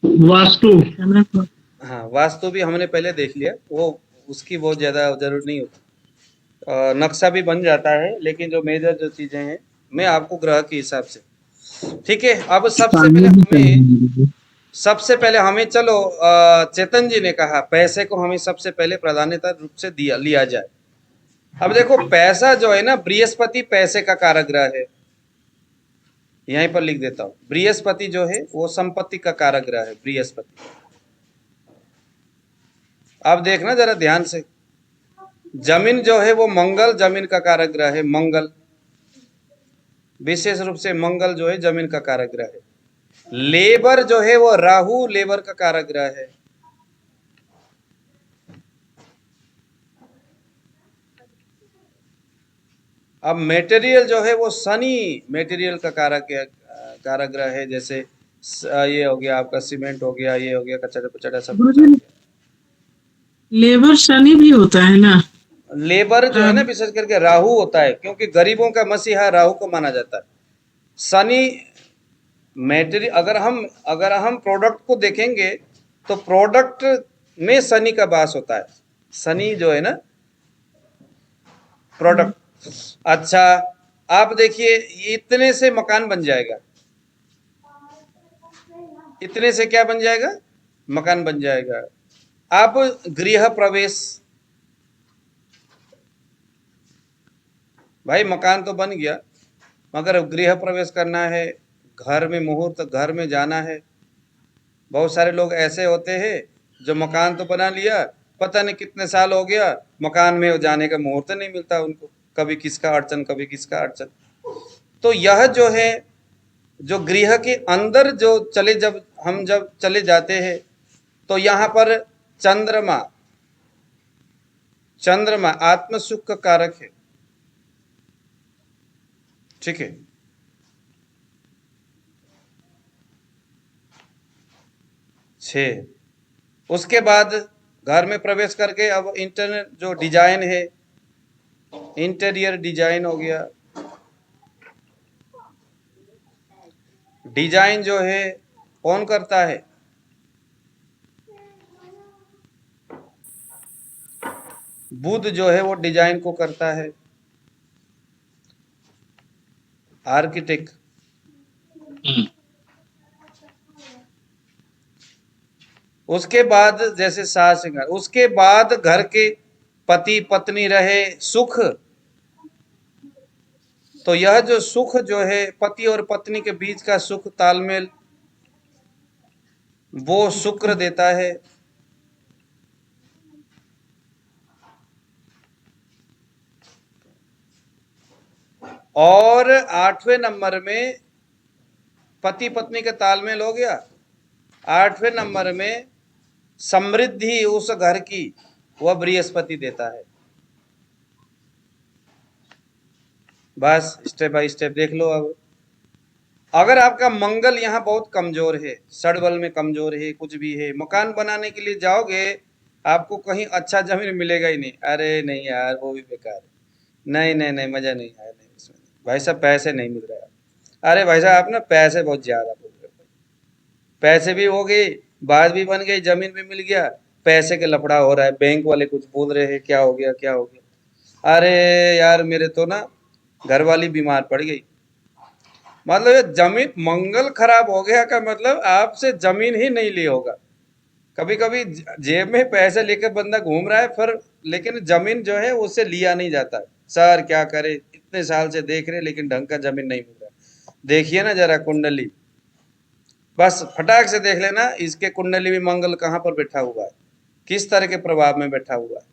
वास्तु। कैमरा को- हाँ, वास्तु भी हमने पहले देख लिया, वो उसकी बहुत ज्यादा जरूरत नहीं होती। नक्शा भी बन जाता है, लेकिन जो मेजर जो चीजें हैं मैं आपको ग्रह के हिसाब से, ठीक है। अब सबसे पहले हमें चलो, चेतन जी ने कहा पैसे को हमें सबसे पहले प्राधान्यता रूप से दिया लिया जाए। अब देखो पैसा जो है ना, बृहस्पति पैसे का कारक ग्रह है। यहीं पर लिख देता हूं, बृहस्पति जो है वो संपत्ति का कारक ग्रह है, बृहस्पति। अब देखना जरा ध्यान से, जमीन जो है वो मंगल जमीन का कारक ग्रह है, मंगल, विशेष रूप से मंगल जो है जमीन का कारक ग्रह है। लेबर जो है वो राहु लेबर का कारक ग्रह है। अब मटेरियल जो है वो शनि मटेरियल का कारक ग्रह है। जैसे ये हो गया आपका सीमेंट हो गया, ये हो गया कचरा पचड़ा सब कुछ हो गुरुजी गया। लेबर शनि भी होता है ना। लेबर जो है ना विशेष करके राहु होता है, क्योंकि गरीबों का मसीहा राहु को माना जाता है। शनि मटेरियल, अगर हम प्रोडक्ट को देखेंगे तो प्रोडक्ट में शनि का वास होता है। शनि जो है ना प्रोडक्ट। अच्छा, आप देखिए इतने से मकान बन जाएगा, इतने से क्या बन जाएगा? मकान बन जाएगा। अब गृह प्रवेश, भाई मकान तो बन गया, मगर अब गृह प्रवेश करना है, घर में मुहूर्त, घर में जाना है। बहुत सारे लोग ऐसे होते हैं जो मकान तो बना लिया, पता नहीं कितने साल हो गया, मकान में जाने का मुहूर्त नहीं मिलता उनको, कभी किसका अड़चन कभी किसका अड़चन। तो यह जो है, जो गृह के अंदर जब चले जाते हैं तो यहाँ पर चंद्रमा आत्म सुख का कारक है, ठीक है। उसके बाद घर में प्रवेश करके अब इंटरनल जो डिजाइन है, इंटीरियर डिजाइन हो गया। डिजाइन जो है कौन करता है? बुध जो है वो डिजाइन को करता है, आर्किटेक्ट। उसके बाद जैसे सास श्रृंगार, उसके बाद घर के पति पत्नी रहे सुख, तो यह जो सुख जो है पति और पत्नी के बीच का सुख तालमेल, वो शुक्र देता है। और 8वें नंबर में पति पत्नी का तालमेल हो गया। 8वें नंबर में समृद्धि उस घर की वह बृहस्पति देता है। बस स्टेप बाय स्टेप देख लो। अब अगर आपका मंगल यहाँ बहुत कमजोर है, सड़बल में कमजोर है, कुछ भी है, मकान बनाने के लिए जाओगे आपको कहीं अच्छा जमीन मिलेगा ही नहीं। अरे नहीं यार वो भी बेकार है, नहीं नहीं नहीं मजा नहीं आया, नहीं इसमें भाई साहब पैसे नहीं मिल रहे। अरे भाई साहब आप ना पैसे बहुत ज्यादा बोल रहे हो, पैसे भी हो गए, बात भी बन गई, जमीन भी मिल गया, पैसे के लफड़ा हो रहा है, बैंक वाले कुछ बोल रहे हैं, क्या हो गया क्या हो गया। अरे यार मेरे तो ना घरवाली बीमार पड़ गई। मतलब ये जमीन मंगल खराब हो गया का मतलब आपसे जमीन ही नहीं ली होगा। कभी कभी जेब में पैसे लेकर बंदा घूम रहा है फिर, लेकिन जमीन जो है उससे लिया नहीं जाता। सर क्या करे, इतने साल से देख रहे लेकिन ढंग का जमीन नहीं मिल रहा। देखिए ना जरा कुंडली, बस फटाक से देख लेना इसके कुंडली में मंगल कहाँ पर बैठा हुआ है, किस तरह के प्रभाव में बैठा हुआ है,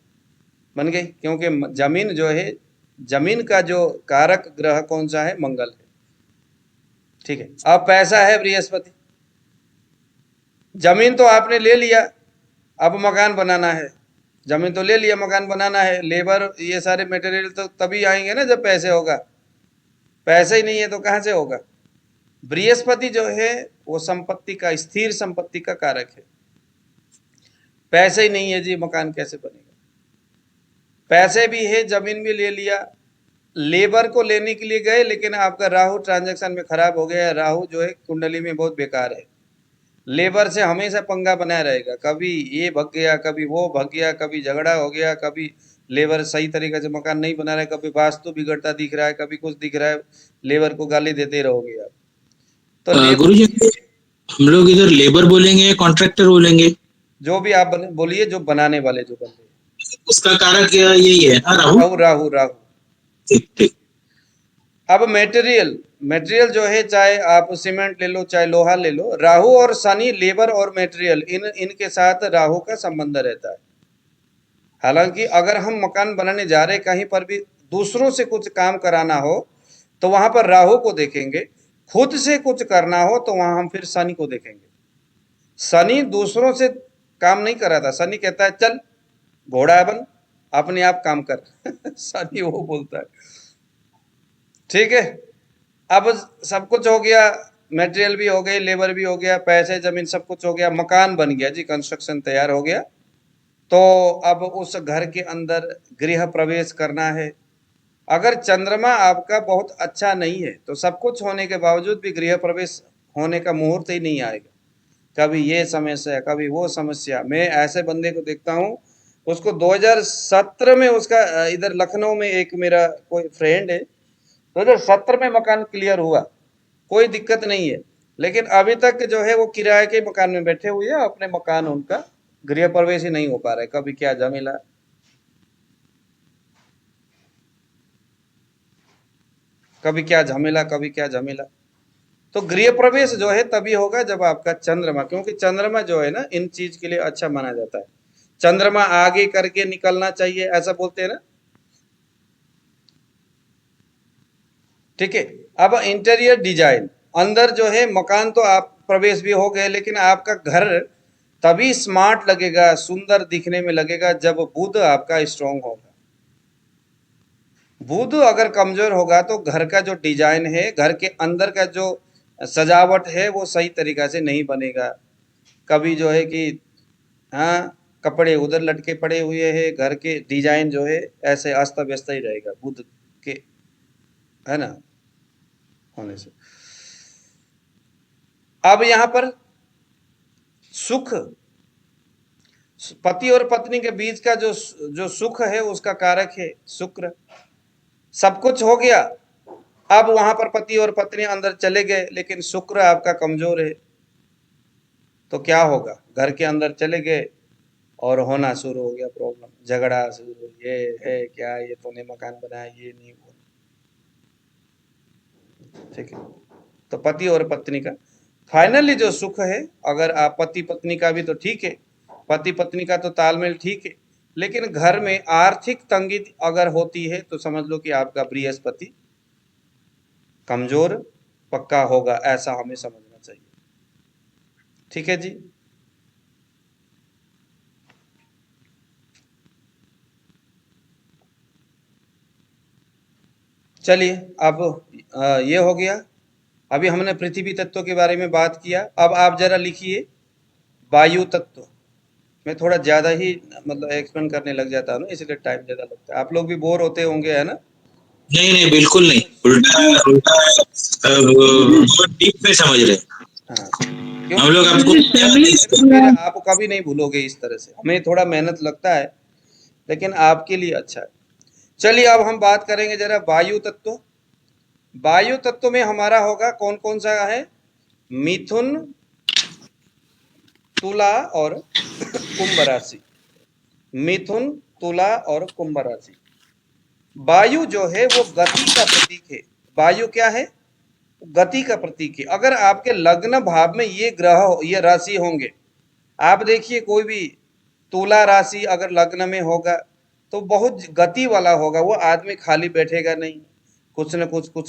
बन गई। क्योंकि जमीन जो है जमीन का जो कारक ग्रह कौन सा है? मंगल है। ठीक है, अब पैसा है बृहस्पति, जमीन तो आपने ले लिया, अब मकान बनाना है। जमीन तो ले लिया, मकान बनाना है, लेबर ये सारे मटेरियल तो तभी आएंगे ना जब पैसे होगा। पैसे ही नहीं है तो कहाँ से होगा? बृहस्पति जो है वो संपत्ति का, स्थिर संपत्ति का कारक है। पैसे ही नहीं है जी, मकान कैसे बनेगा? पैसे भी है, जमीन भी ले लिया, लेबर को लेने के लिए गए, लेकिन आपका राहु ट्रांजैक्शन में खराब हो गया है। राहु जो है कुंडली में बहुत बेकार है, लेबर से हमेशा पंगा बनाया रहेगा। कभी ये भग गया, कभी वो भग गया, कभी झगड़ा हो गया, कभी लेबर सही तरीके से मकान नहीं बना रहा है, कभी वास्तु बिगड़ता दिख रहा है, कभी कुछ दिख रहा है, लेबर को गाली देते रहोगे आप। तो गुरुजी हम लोग इधर लेबर बोलेंगे, कॉन्ट्रैक्टर बोलेंगे, जो भी आप बोलिए, जो बनाने वाले जो बंदे, उसका कारक यही है ना, राहु। राहु राहु राहु। ठीक ठीक। अब मटेरियल जो है, चाहे आप सीमेंट ले लो, चाहे लोहा ले लो, राहु और शनि, लेबर और मटेरियल, इनके साथ राहु का संबंध रहता है। हालांकि अगर हम मकान बनाने जा रहे, कहीं पर भी दूसरों से कुछ काम कराना हो तो वहां पर राहु को देखेंगे, खुद से कुछ करना हो तो वहां हम फिर शनि को देखेंगे। शनि दूसरों से काम नहीं कराता, शनि कहता है चल घोड़ा बन, अपने आप काम कर शनि वो बोलता है। ठीक है, अब सब कुछ हो गया, मटेरियल भी हो गए, लेबर भी हो गया, पैसे जमीन सब कुछ हो गया, मकान बन गया जी, कंस्ट्रक्शन तैयार हो गया। तो अब उस घर के अंदर गृह प्रवेश करना है। अगर चंद्रमा आपका बहुत अच्छा नहीं है तो सब कुछ होने के बावजूद भी गृह प्रवेश होने का मुहूर्त ही नहीं आएगा। कभी ये समस्या, कभी वो समस्या। मैं ऐसे बंदे को देखता हूँ, उसको 2017 में उसका इधर लखनऊ में एक मेरा कोई फ्रेंड है, 2017 में मकान क्लियर हुआ, कोई दिक्कत नहीं है, लेकिन अभी तक जो है वो किराए के मकान में बैठे हुए हैं, अपने मकान उनका गृह प्रवेश ही नहीं हो पा रहा है। कभी क्या झमेला, कभी क्या झमेला, कभी क्या झमेला। तो गृह प्रवेश जो है तभी होगा जब आपका चंद्रमा, क्योंकि चंद्रमा जो है ना इन चीज के लिए अच्छा माना जाता है। चंद्रमा आगे करके निकलना चाहिए, ऐसा बोलते हैं ना। ठीक है, अब इंटीरियर डिजाइन, अंदर जो है मकान तो आप प्रवेश भी हो गए, लेकिन आपका घर तभी स्मार्ट लगेगा, सुंदर दिखने में लगेगा जब बुध आपका स्ट्रांग होगा। बुध अगर कमजोर होगा तो घर का जो डिजाइन है, घर के अंदर का जो सजावट है वो सही तरीका से नहीं बनेगा। कभी जो है कि हाँ कपड़े उधर लटके पड़े हुए हैं, घर के डिजाइन जो है ऐसे अस्त व्यस्त ही रहेगा बुध के, है ना, होने से। अब यहाँ पर सुख, पति और पत्नी के बीच का जो सुख है उसका कारक है शुक्र। सब कुछ हो गया, अब वहां पर पति और पत्नी अंदर चले गए, लेकिन शुक्र आपका कमजोर है, तो क्या होगा? घर के अंदर चले गए और होना शुरू हो गया प्रॉब्लम, झगड़ा शुरू, ये है क्या, ये तूने मकान बनाया, ये नहीं हुआ। ठीक है, तो पति और पत्नी का फाइनली जो सुख है, अगर आप पति पत्नी का भी तो ठीक है, पति पत्नी का तो तालमेल ठीक है, लेकिन घर में आर्थिक तंगी अगर होती है तो समझ लो कि आपका बृहस्पति कमजोर पक्का होगा, ऐसा हमें समझना चाहिए। ठीक है जी। चलिए, अब ये हो गया। अभी हमने पृथ्वी तत्व के बारे में बात किया, अब आप जरा लिखिए वायु तत्व। मैं थोड़ा ज्यादा ही मतलब एक्सप्लेन करने लग जाता हूँ, इसलिए टाइम ज्यादा लगता है। आप लोग भी बोर होते होंगे, है ना? नहीं नहीं बिल्कुल नहीं, उल्टा उल्टा डीप में समझ रहे। हाँ, हम लोग आपको फिर आप कभी नहीं भूलोगे इस तरह से। हमें थोड़ा मेहनत लगता है, लेकिन आपके लिए अच्छा है। चलिए, अब हम बात करेंगे जरा वायु तत्व। वायु तत्व में हमारा होगा कौन कौन सा है? मिथुन, तुला और कुंभ राशि। मिथुन, तुला और कुंभ राशि। वायु जो है वो गति का प्रतीक है। वायु क्या है? गति का प्रतीक है। अगर आपके लग्न भाव में ये ग्रह, ये राशि होंगे, आप देखिए कोई भी तुला राशि अगर लग्न में होगा तो बहुत गति वाला होगा, वो आदमी खाली बैठेगा नहीं, कुछ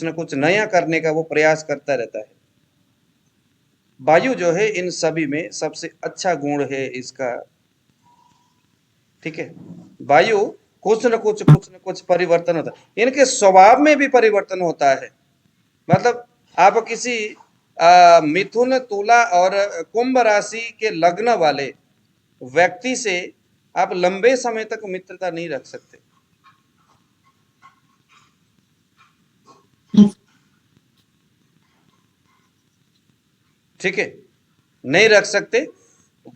न कुछ नया करने का वो प्रयास करता रहता है। वायु जो है इन सभी में सबसे अच्छा गुण है इसका, ठीक है। वायु कुछ न कुछ परिवर्तन होता है, इनके स्वभाव में भी परिवर्तन होता है। मतलब आप किसी मिथुन, तुला और कुंभ राशि के लग्न वाले व्यक्ति से आप लंबे समय तक मित्रता नहीं रख सकते, ठीक है, नहीं रख सकते।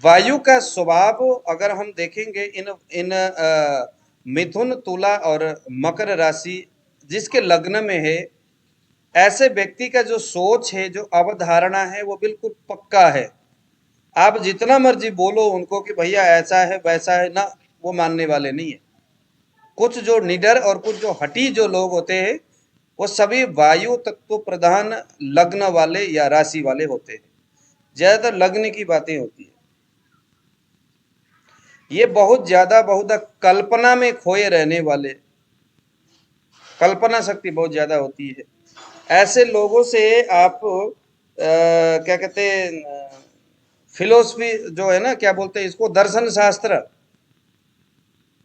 वायु का स्वभाव अगर हम देखेंगे इन मिथुन, तुला और मकर राशि जिसके लग्न में है, ऐसे व्यक्ति का जो सोच है, जो अवधारणा है, वो बिल्कुल पक्का है। आप जितना मर्जी बोलो उनको कि भैया ऐसा है वैसा है ना, वो मानने वाले नहीं है। कुछ जो निडर और कुछ जो हठी जो लोग होते हैं, वो सभी वायु तत्व प्रधान लग्न वाले या राशि वाले होते हैं। ज्यादातर लग्न की बातें होती है। ये बहुत ज्यादा कल्पना में खोए रहने वाले, कल्पना शक्ति बहुत ज्यादा होती है। ऐसे लोगों से आप क्या कहते हैं, फिलोसफी जो है ना, क्या बोलते हैं इसको, दर्शन शास्त्र,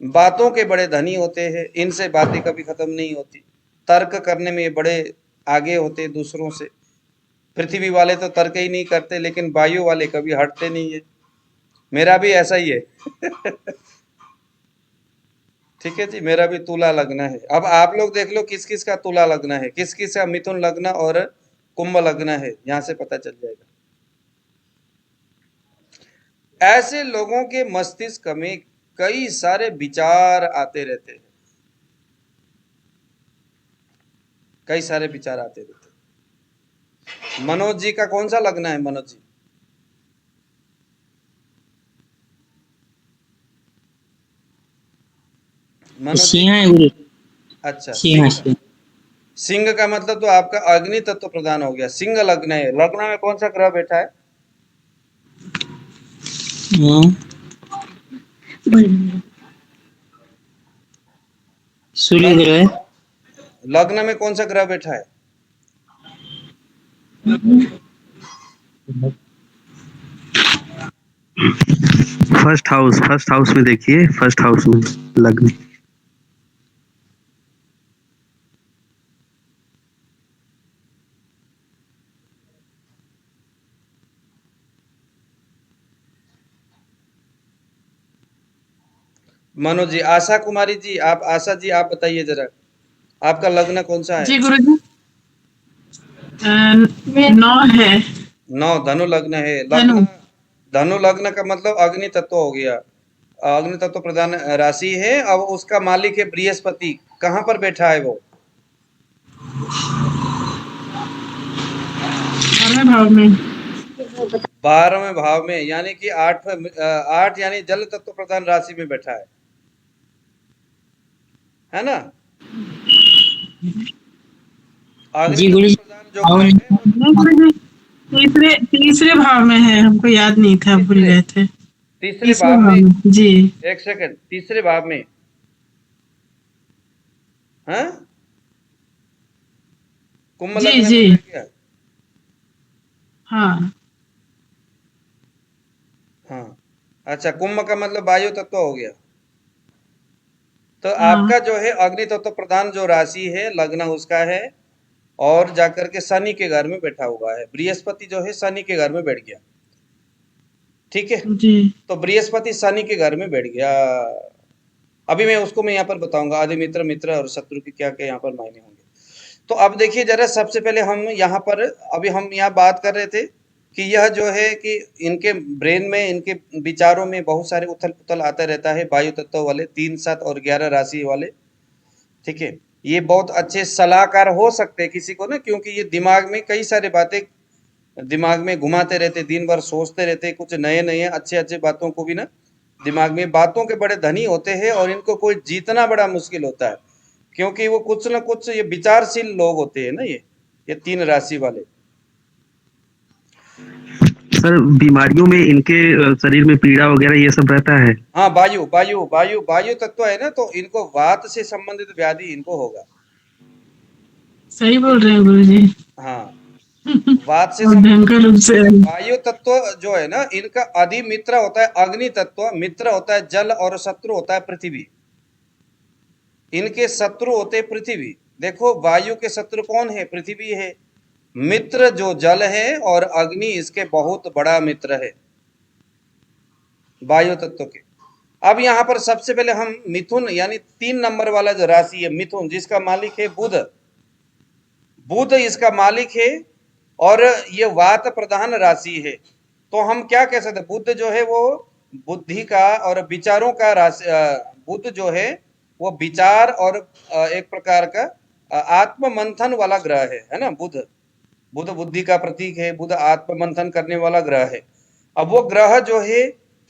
बातों के बड़े धनी होते हैं। इनसे बातें कभी खत्म नहीं होती। तर्क करने में ये बड़े आगे होते हैं दूसरों से। पृथ्वी वाले तो तर्क ही नहीं करते, लेकिन वायु वाले कभी हटते नहीं है। मेरा भी ऐसा ही है ठीक है जी, मेरा भी तुला लग्न है। अब आप लोग देख लो किस किस का तुला लग्न है, किस किस का मिथुन लग्न और कुंभ लग्न है, यहां से पता चल जाएगा। ऐसे लोगों के मस्तिष्क में कई सारे विचार आते रहते हैं, कई सारे विचार आते रहते हैं। मनोज जी का कौन सा लग्न है? मनोज जी, मनोज जी, सिंह है गुरु। अच्छा, सिंह सिंह। सिंह का मतलब तो आपका अग्नि तत्व प्रदान हो गया। सिंह लग्न है। लग्न में कौन सा ग्रह बैठा है? सूर्य ग्रह है। लग्न में कौन सा ग्रह बैठा है? फर्स्ट हाउस में देखिए, फर्स्ट हाउस में लग्न। मनोज जी, आशा कुमारी जी, आशा जी आप बताइए जरा, आपका लग्न कौन सा है? जी गुरुजी, 9 है। 9 धनु लग्न है। धनु। लग्न, धनु लग्न का मतलब अग्नि तत्व हो गया। अग्नि तत्व प्रधान राशि है। अब उसका मालिक है बृहस्पति। कहाँ पर बैठा है वो? 12वें भाव में। 12वें भाव में, यानी कि 8 यानी जल तत्व प्रधान राशि में बैठा है ना? जी अग्नि गुरु। तत्व प्रधान जो ग्रह है वो नहीं गुरुजी, तीसरे भाव में है। हमको याद नहीं था, भूल गए थे। तीसरे भाव में। जी। एक सेकंड, तीसरे भाव में, हाँ, कुंभ जी, लग्न जी। में बैठ गया। हाँ हाँ, अच्छा, कुंभ का मतलब वायु तत्व हो गया। तो हाँ। आपका जो है अग्नि तत्व प्रधान जो राशि है, लग्न उसका है, और जाकर के शनि के घर में बैठा हुआ है। बृहस्पति जो है शनि के घर में बैठ गया, ठीक है। जी। तो बृहस्पति शनि के घर में बैठ गया। अभी मैं उसको यहाँ पर बताऊंगा, आदि मित्र, मित्र और शत्रु के क्या क्या यहाँ पर मायने होंगे। तो अब देखिए जरा, सबसे पहले हम यहाँ पर, अभी हम यहाँ बात कर रहे थे कि यह जो है कि इनके ब्रेन में, इनके विचारों में बहुत सारे उथल पुथल आता रहता है। वायु तत्व वाले 3, 7 और 11 राशि वाले, ठीक है। ये बहुत अच्छे सलाहकार हो सकते हैं किसी को ना, क्योंकि ये दिमाग में कई सारे बातें दिमाग में घुमाते रहते, दिन भर सोचते रहते, कुछ नए नए अच्छे अच्छे बातों को भी ना, दिमाग में बातों के बड़े धनी होते हैं। और इनको कोई जीतना बड़ा मुश्किल होता है, क्योंकि वो कुछ ना कुछ ये विचारशील लोग होते हैं ना, ये 3 राशि वाले। सर बीमारियों में इनके शरीर में पीड़ा वगैरह ये सब रहता है। हाँ, वायु वायु वायु वायु तत्व है ना, तो इनको वात से संबंधित व्याधि इनको होगा। सही बोल रहे हैं गुरु जी। हाँ, वात से और संबंधित भयंकर रूप से वायु तत्व जो है ना, इनका अधिमित्र होता है अग्नि तत्व, मित्र होता है जल और शत्रु होता है पृथ्वी। इनके शत्रु होते पृथ्वी। देखो, वायु के शत्रु कौन है? पृथ्वी है। मित्र जो जल है और अग्नि इसके बहुत बड़ा मित्र है वायु तत्व के। अब यहाँ पर सबसे पहले हम मिथुन यानी 3 नंबर वाला जो राशि है मिथुन, जिसका मालिक है बुध, बुध इसका मालिक है और ये वात प्रधान राशि है। तो हम क्या कह सकते हैं, बुध जो है वो बुद्धि का और विचारों का राशि, बुध जो है वो विचार और एक प्रकार का आत्म मंथन वाला ग्रह है ना। बुध बुध बुद्धि का प्रतीक है, बुध आत्म मंथन करने वाला ग्रह है। अब वो ग्रह जो है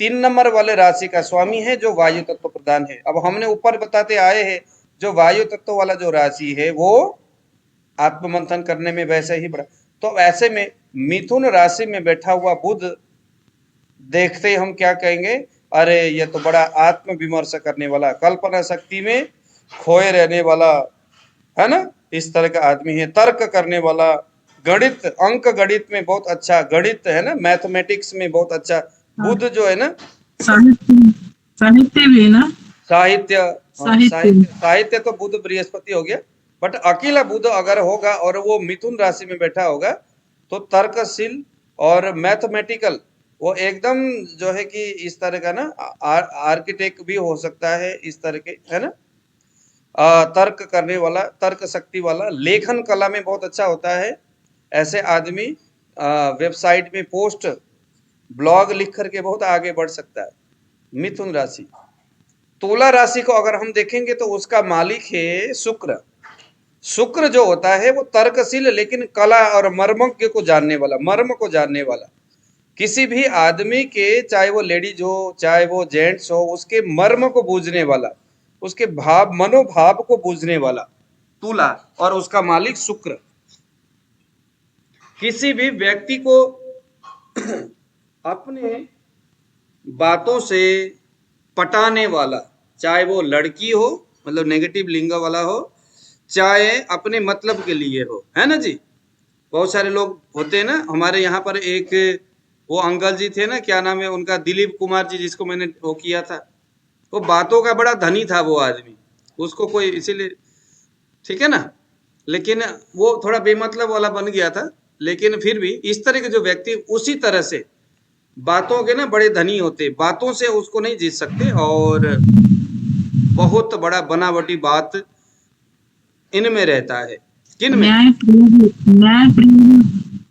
3 नंबर वाले राशि का स्वामी है जो वायु तत्व प्रधान है। अब हमने ऊपर बताते आए हैं जो वायु तत्व वाला जो राशि है वो आत्ममंथन करने में वैसे ही बड़ा। तो ऐसे में मिथुन राशि में बैठा हुआ बुध देखते ही हम क्या कहेंगे, अरे ये तो बड़ा आत्म विमर्श करने वाला, कल्पना शक्ति में खोए रहने वाला है ना, इस तरह का आदमी है। तर्क करने वाला, गणित अंक गणित में बहुत अच्छा, गणित है ना, मैथमेटिक्स में बहुत अच्छा बुध जो है ना। साहित्य साहित्य भी है ना। साहित्य साहित्य। साहित्य तो बुध बृहस्पति हो गया, बट अकेला बुध अगर होगा और वो मिथुन राशि में बैठा होगा तो तर्कशील और मैथमेटिकल, वो एकदम जो है कि इस तरह का ना आर्किटेक्ट भी हो सकता है, इस तरह के है ना, तर्क करने वाला, तर्क शक्ति वाला, लेखन कला में बहुत अच्छा होता है। ऐसे आदमी वेबसाइट में पोस्ट ब्लॉग लिख करके बहुत आगे बढ़ सकता है। मिथुन राशि। तुला राशि को अगर हम देखेंगे तो उसका मालिक है शुक्र। शुक्र जो होता है वो तर्कशील लेकिन कला और मर्मज्ञ को जानने वाला, मर्म को जानने वाला। किसी भी आदमी के, चाहे वो लेडीज हो चाहे वो जेंट्स हो, उसके मर्म को बूझने वाला, उसके भाव मनोभाव को बूझने वाला तुला, और उसका मालिक शुक्र। किसी भी व्यक्ति को अपने बातों से पटाने वाला, चाहे वो लड़की हो मतलब नेगेटिव लिंग वाला हो, चाहे अपने मतलब के लिए हो, है ना जी। बहुत सारे लोग होते हैं ना, हमारे यहाँ पर एक वो अंकल जी थे ना, क्या नाम है उनका, दिलीप कुमार जी, जिसको मैंने वो किया था, वो बातों का बड़ा धनी था वो आदमी, उसको कोई इसीलिए, ठीक है ना, लेकिन वो थोड़ा बेमतलब वाला बन गया था। लेकिन फिर भी इस तरह के जो व्यक्ति उसी तरह से बातों के ना बड़े धनी होते, बातों से उसको नहीं जीत सकते, और बहुत बड़ा बनावटी बात इनमें रहता है। किन में?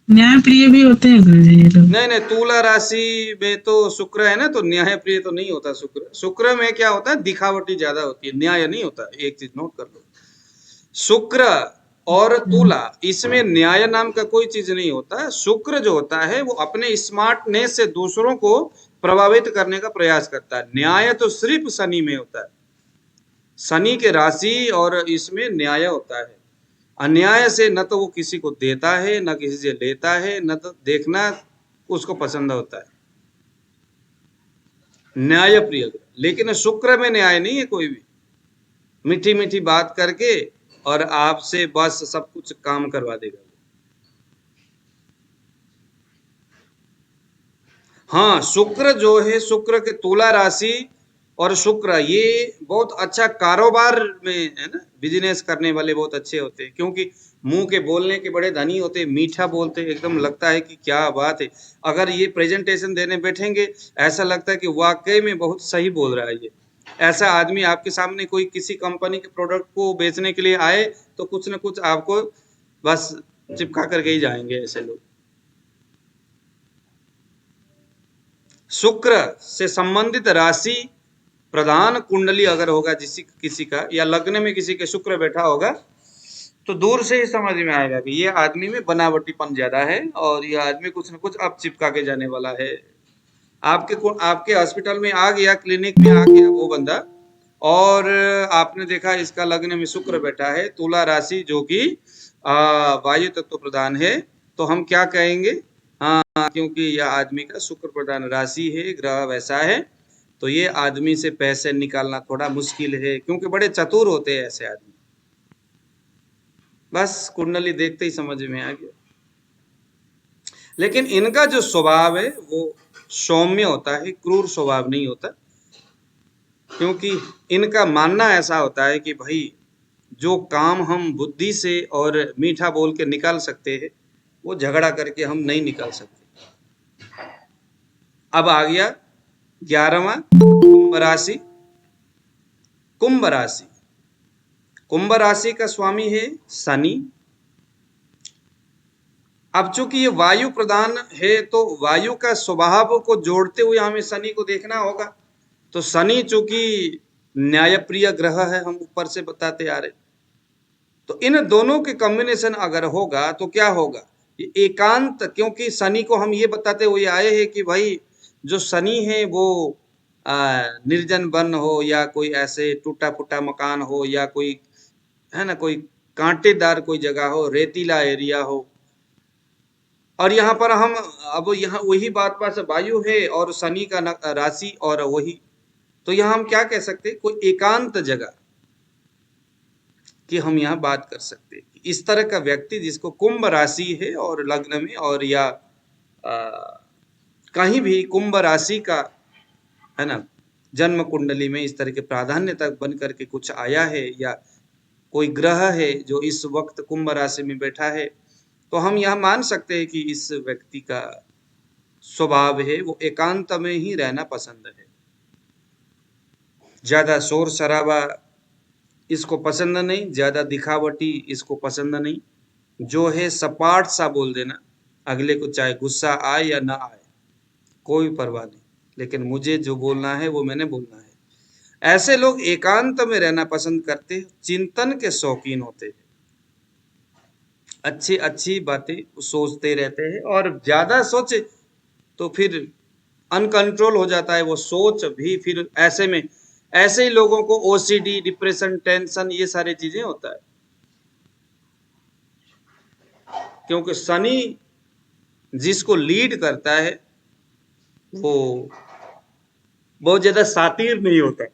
न्याय प्रिय भी होते हैं गुरु जी ये लोग। नहीं, तुला राशि में तो शुक्र है ना, तो न्याय प्रिय तो नहीं होता शुक्र। शुक्र में क्या होता है, दिखावटी ज्यादा होती है, न्याय नहीं होता। एक चीज नोट कर लो, शुक्र और तुला, इसमें न्याय नाम का कोई चीज नहीं होता। शुक्र जो होता है वो अपने स्मार्टनेस से दूसरों को प्रभावित करने का प्रयास करता है। न्याय तो सिर्फ शनि में होता है, शनि के राशि, और इसमें न्याय होता है। अन्याय से न तो वो किसी को देता है, न किसी से लेता है, न तो देखना उसको पसंद होता है। न्याय प्रिय। लेकिन शुक्र में न्याय नहीं है कोई भी, मीठी मीठी बात करके और आपसे बस सब कुछ काम करवा देगा। हाँ, शुक्र जो है, शुक्र के तुला राशि और शुक्र ये बहुत अच्छा कारोबार में है ना, बिजनेस करने वाले बहुत अच्छे होते हैं, क्योंकि मुंह के बोलने के बड़े धनी होते हैं, मीठा बोलते हैं, एकदम लगता है कि क्या बात है। अगर ये प्रेजेंटेशन देने बैठेंगे ऐसा लगता है कि वाकई में बहुत सही बोल रहा है ये। ऐसा आदमी आपके सामने कोई किसी कंपनी के प्रोडक्ट को बेचने के लिए आए तो कुछ न कुछ आपको बस चिपका करके ही जाएंगे ऐसे लोग। शुक्र से संबंधित राशि प्रधान कुंडली अगर होगा किसी का, या लग्न में किसी के शुक्र बैठा होगा, तो दूर से ही समझ में आएगा कि ये आदमी में बनावटीपन ज्यादा है और ये आदमी कुछ न कुछ अब चिपका के जाने वाला है। आपके हॉस्पिटल में आ गया, क्लिनिक में आ गया वो बंदा, और आपने देखा इसका लग्न में शुक्र बैठा है, तुला राशि जो कि वायु तत्व प्रधान है, तो हम क्या कहेंगे, हाँ, क्योंकि यह आदमी का शुक्र प्रधान राशि है, ग्रह वैसा है, तो ये आदमी से पैसे निकालना थोड़ा मुश्किल है, क्योंकि बड़े चतुर होते हैं ऐसे आदमी। बस कुंडली देखते ही समझ में आ गया। लेकिन इनका जो स्वभाव है वो सौम्य होता है, क्रूर स्वभाव नहीं होता, क्योंकि इनका मानना ऐसा होता है कि भाई जो काम हम बुद्धि से और मीठा बोल के निकाल सकते हैं, वो झगड़ा करके हम नहीं निकाल सकते। अब आ गया 11वां कुंभ राशि। कुंभ राशि, कुंभ राशि का स्वामी है शनि। अब चूंकि ये वायु प्रधान है, तो वायु का स्वभाव को जोड़ते हुए हमें शनि को देखना होगा। तो शनि चूंकि न्यायप्रिय ग्रह है, हम ऊपर से बताते आ रहे, तो इन दोनों के कॉम्बिनेशन अगर होगा तो क्या होगा, ये एकांत। क्योंकि शनि को हम ये बताते हुए आए हैं कि भाई जो शनि है वो निर्जन वन हो, या कोई ऐसे टूटा फूटा मकान हो, या कोई है ना, कोई कांटेदार कोई जगह हो, रेतीला एरिया हो। और यहाँ पर हम अब यहाँ वही बात पास वायु है और शनि का राशि और वही, तो यहाँ हम क्या कह सकते हैं, कोई एकांत जगह की हम यहाँ बात कर सकते हैं। इस तरह का व्यक्ति जिसको कुंभ राशि है और लग्न में, और या कहीं भी कुंभ राशि का है ना जन्म कुंडली में इस तरह के प्राधान्य तक बन करके कुछ आया है, या कोई ग्रह है जो इस वक्त कुंभ राशि में बैठा है, तो हम यह मान सकते हैं कि इस व्यक्ति का स्वभाव है वो एकांत में ही रहना पसंद है। ज्यादा शोर शराबा इसको पसंद नहीं, ज्यादा दिखावटी इसको पसंद नहीं। जो है सपाट सा बोल देना, अगले को चाहे गुस्सा आए या ना आए कोई परवाह नहीं, लेकिन मुझे जो बोलना है वो मैंने बोलना है। ऐसे लोग एकांत में रहना पसंद करते हैं, चिंतन के शौकीन होते हैं, अच्छी अच्छी बातें सोचते रहते हैं, और ज्यादा सोचे तो फिर अनकंट्रोल हो जाता है वो सोच भी। फिर ऐसे में ऐसे ही लोगों को ओसीडी, डिप्रेशन, टेंशन, ये सारी चीजें होता है, क्योंकि शनि जिसको लीड करता है वो बहुत ज्यादा शातिर नहीं होता।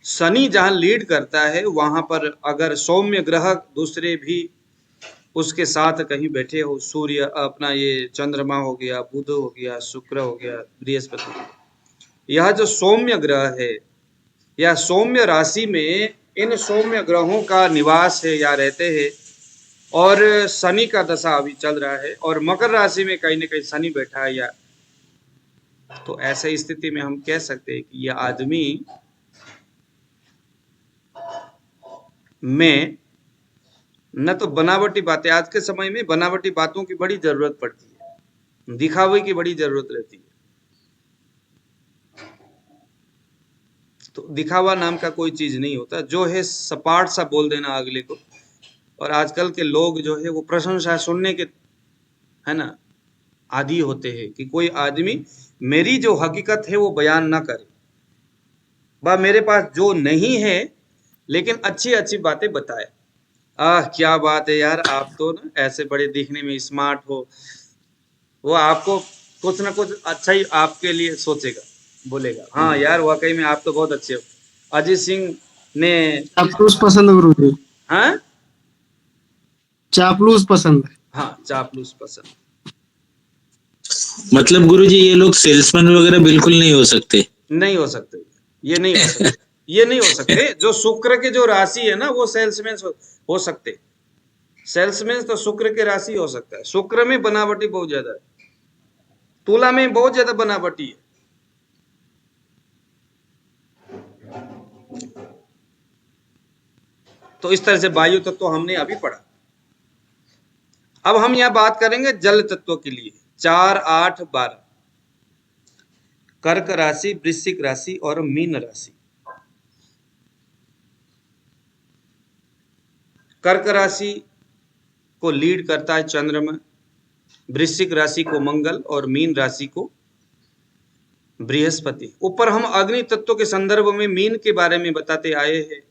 शनि जहां लीड करता है वहां पर अगर सौम्य ग्रह दूसरे भी उसके साथ कहीं बैठे हो, सूर्य अपना ये चंद्रमा हो गया, बुध हो गया, शुक्र हो गया, बृहस्पति, यह जो सौम्य ग्रह है या सौम्य राशि में इन सौम्य ग्रहों का निवास है या रहते हैं, और शनि का दशा अभी चल रहा है और मकर राशि में कहीं ना कहीं शनि बैठा है, या तो ऐसे स्थिति में हम कह सकते हैं कि यह आदमी में न तो बनावटी बातें, आज के समय में बनावटी बातों की बड़ी जरूरत पड़ती है, दिखावे की बड़ी जरूरत रहती है। तो दिखावा नाम का कोई चीज नहीं होता, जो है सपाट सा बोल देना अगले को। और आजकल के लोग जो है वो प्रशंसा सुनने के है ना आदि होते हैं, कि कोई आदमी मेरी जो हकीकत है वो बयान ना करे, बा मेरे पास जो नहीं है लेकिन अच्छी अच्छी बातें बताए। क्या बात है यार, आप तो ना ऐसे बड़े दिखने में स्मार्ट हो, वो आपको कुछ ना कुछ अच्छा ही आपके लिए सोचेगा, बोलेगा हाँ यार वाकई में आप तो बहुत अच्छे हो। अजीत सिंह ने चापलूस पसंद है गुरुजी, हाँ चापलूस पसंद है। हाँ चापलूस पसंद। मतलब गुरुजी ये लोग सेल्समैन वगैरह बिल्कुल नहीं हो सकते। नहीं हो सकते, ये नहीं हो सकते, ये नहीं हो सकते। जो शुक्र के जो राशि है ना वो सेल्समैन हो सकते, सेल्समैन तो शुक्र के राशि हो सकता है। शुक्र में बनावटी बहुत ज्यादा है, तुला में बहुत ज्यादा बनावटी है। तो इस तरह से वायु तत्व हमने अभी पढ़ा। अब हम यहां बात करेंगे जल तत्व के लिए। 4, 8, 12 कर्क राशि, वृश्चिक राशि और मीन राशि। कर्क राशि को लीड करता है चंद्रमा, वृश्चिक राशि को मंगल और मीन राशि को बृहस्पति। ऊपर हम अग्नि तत्व के संदर्भ में मीन के बारे में बताते आए हैं,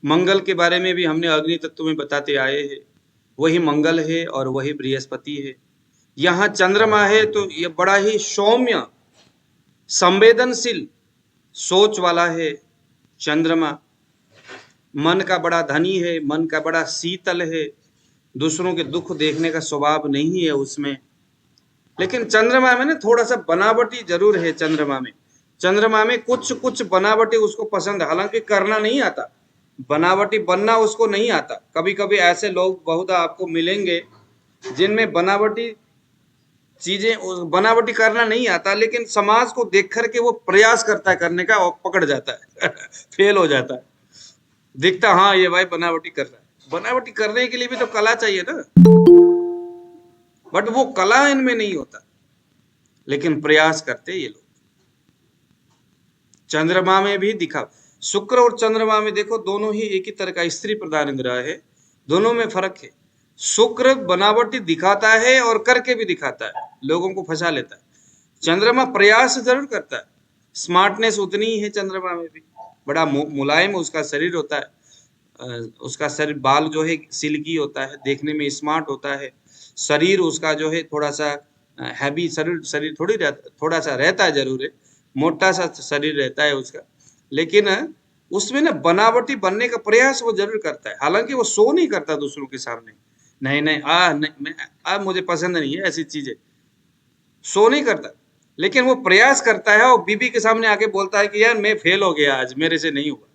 मंगल के बारे में भी हमने अग्नि तत्व में बताते आए हैं, वही मंगल है और वही बृहस्पति है। यहाँ चंद्रमा है तो ये बड़ा ही सौम्य संवेदनशील सोच वाला है चंद्रमा। मन का बड़ा धनी है, मन का बड़ा शीतल है, दूसरों के दुख देखने का स्वभाव नहीं है उसमें। लेकिन चंद्रमा में ना थोड़ा सा बनावटी जरूर है। चंद्रमा में कुछ कुछ बनावटी उसको पसंद है, हालांकि करना नहीं आता, बनावटी बनना उसको नहीं आता। कभी कभी ऐसे लोग बहुत आपको मिलेंगे जिनमें बनावटी चीजें, बनावटी करना नहीं आता, लेकिन समाज को देख करके वो प्रयास करता है करने का और पकड़ जाता है फेल हो जाता है। दिखता हाँ ये भाई बनावटी कर रहा है। बनावटी करने के लिए भी तो कला चाहिए ना, बट वो कला इनमें नहीं होता, लेकिन प्रयास करते ये लोग। चंद्रमा में भी दिखा, शुक्र और चंद्रमा में देखो दोनों ही एक ही तरह का स्त्री प्रधान ग्रह है, दोनों में फर्क है। शुक्र बनावटी दिखाता है और करके भी दिखाता है, लोगों को फंसा लेता है। चंद्रमा प्रयास जरूर करता है, स्मार्टनेस उतनी ही है चंद्रमा में भी। बड़ा मुलायम उसका शरीर होता है, उसका शरीर, बाल जो है सिल्की होता है, देखने में स्मार्ट होता है। शरीर उसका जो है थोड़ा सा हैवी शरीर थोड़ा सा रहता है, जरूर है, मोटा सा शरीर रहता है उसका, लेकिन उसमें ना बनावटी बनने का प्रयास वो जरूर करता है। हालांकि वो शो नहीं करता दूसरों के सामने, नहीं मुझे पसंद नहीं है ऐसी चीजें, शो नहीं करता, लेकिन वो प्रयास करता है और बीबी के सामने आके बोलता है कि यार मैं फेल हो गया आज, मेरे से नहीं हुआ।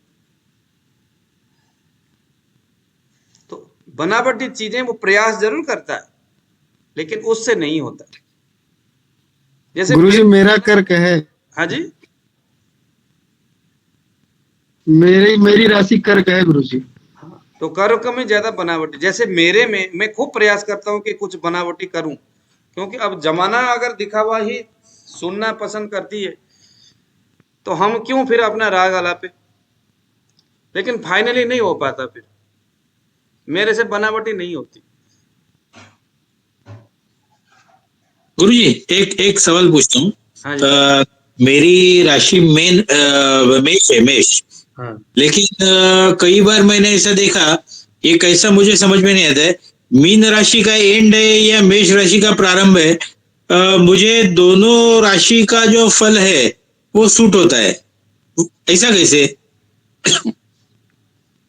तो बनावटी चीजें वो प्रयास जरूर करता है, लेकिन उससे नहीं होता। जैसे गुरुजी मेरा कर्क है, हाँ जी, मेरी राशि कर्क है गुरुजी। तो कर्क में ज्यादा बनावटी, जैसे मेरे में मैं खूब प्रयास करता हूँ कि कुछ बनावटी करूं, क्योंकि अब जमाना अगर दिखावा ही सुनना पसंद करती है तो हम क्यों फिर अपना राग आलापे। लेकिन फाइनली नहीं हो पाता, फिर मेरे से बनावटी नहीं होती। गुरुजी एक सवाल पूछता हूँ। हाँ जी, मेरी राशि मेष है, मेष। हाँ लेकिन कई बार मैंने ऐसा देखा, ये कैसा मुझे समझ में नहीं आता है, मीन राशि का एंड है या मेष राशि का प्रारंभ है, मुझे दोनों राशि का जो फल है वो सूट होता है, ऐसा कैसे?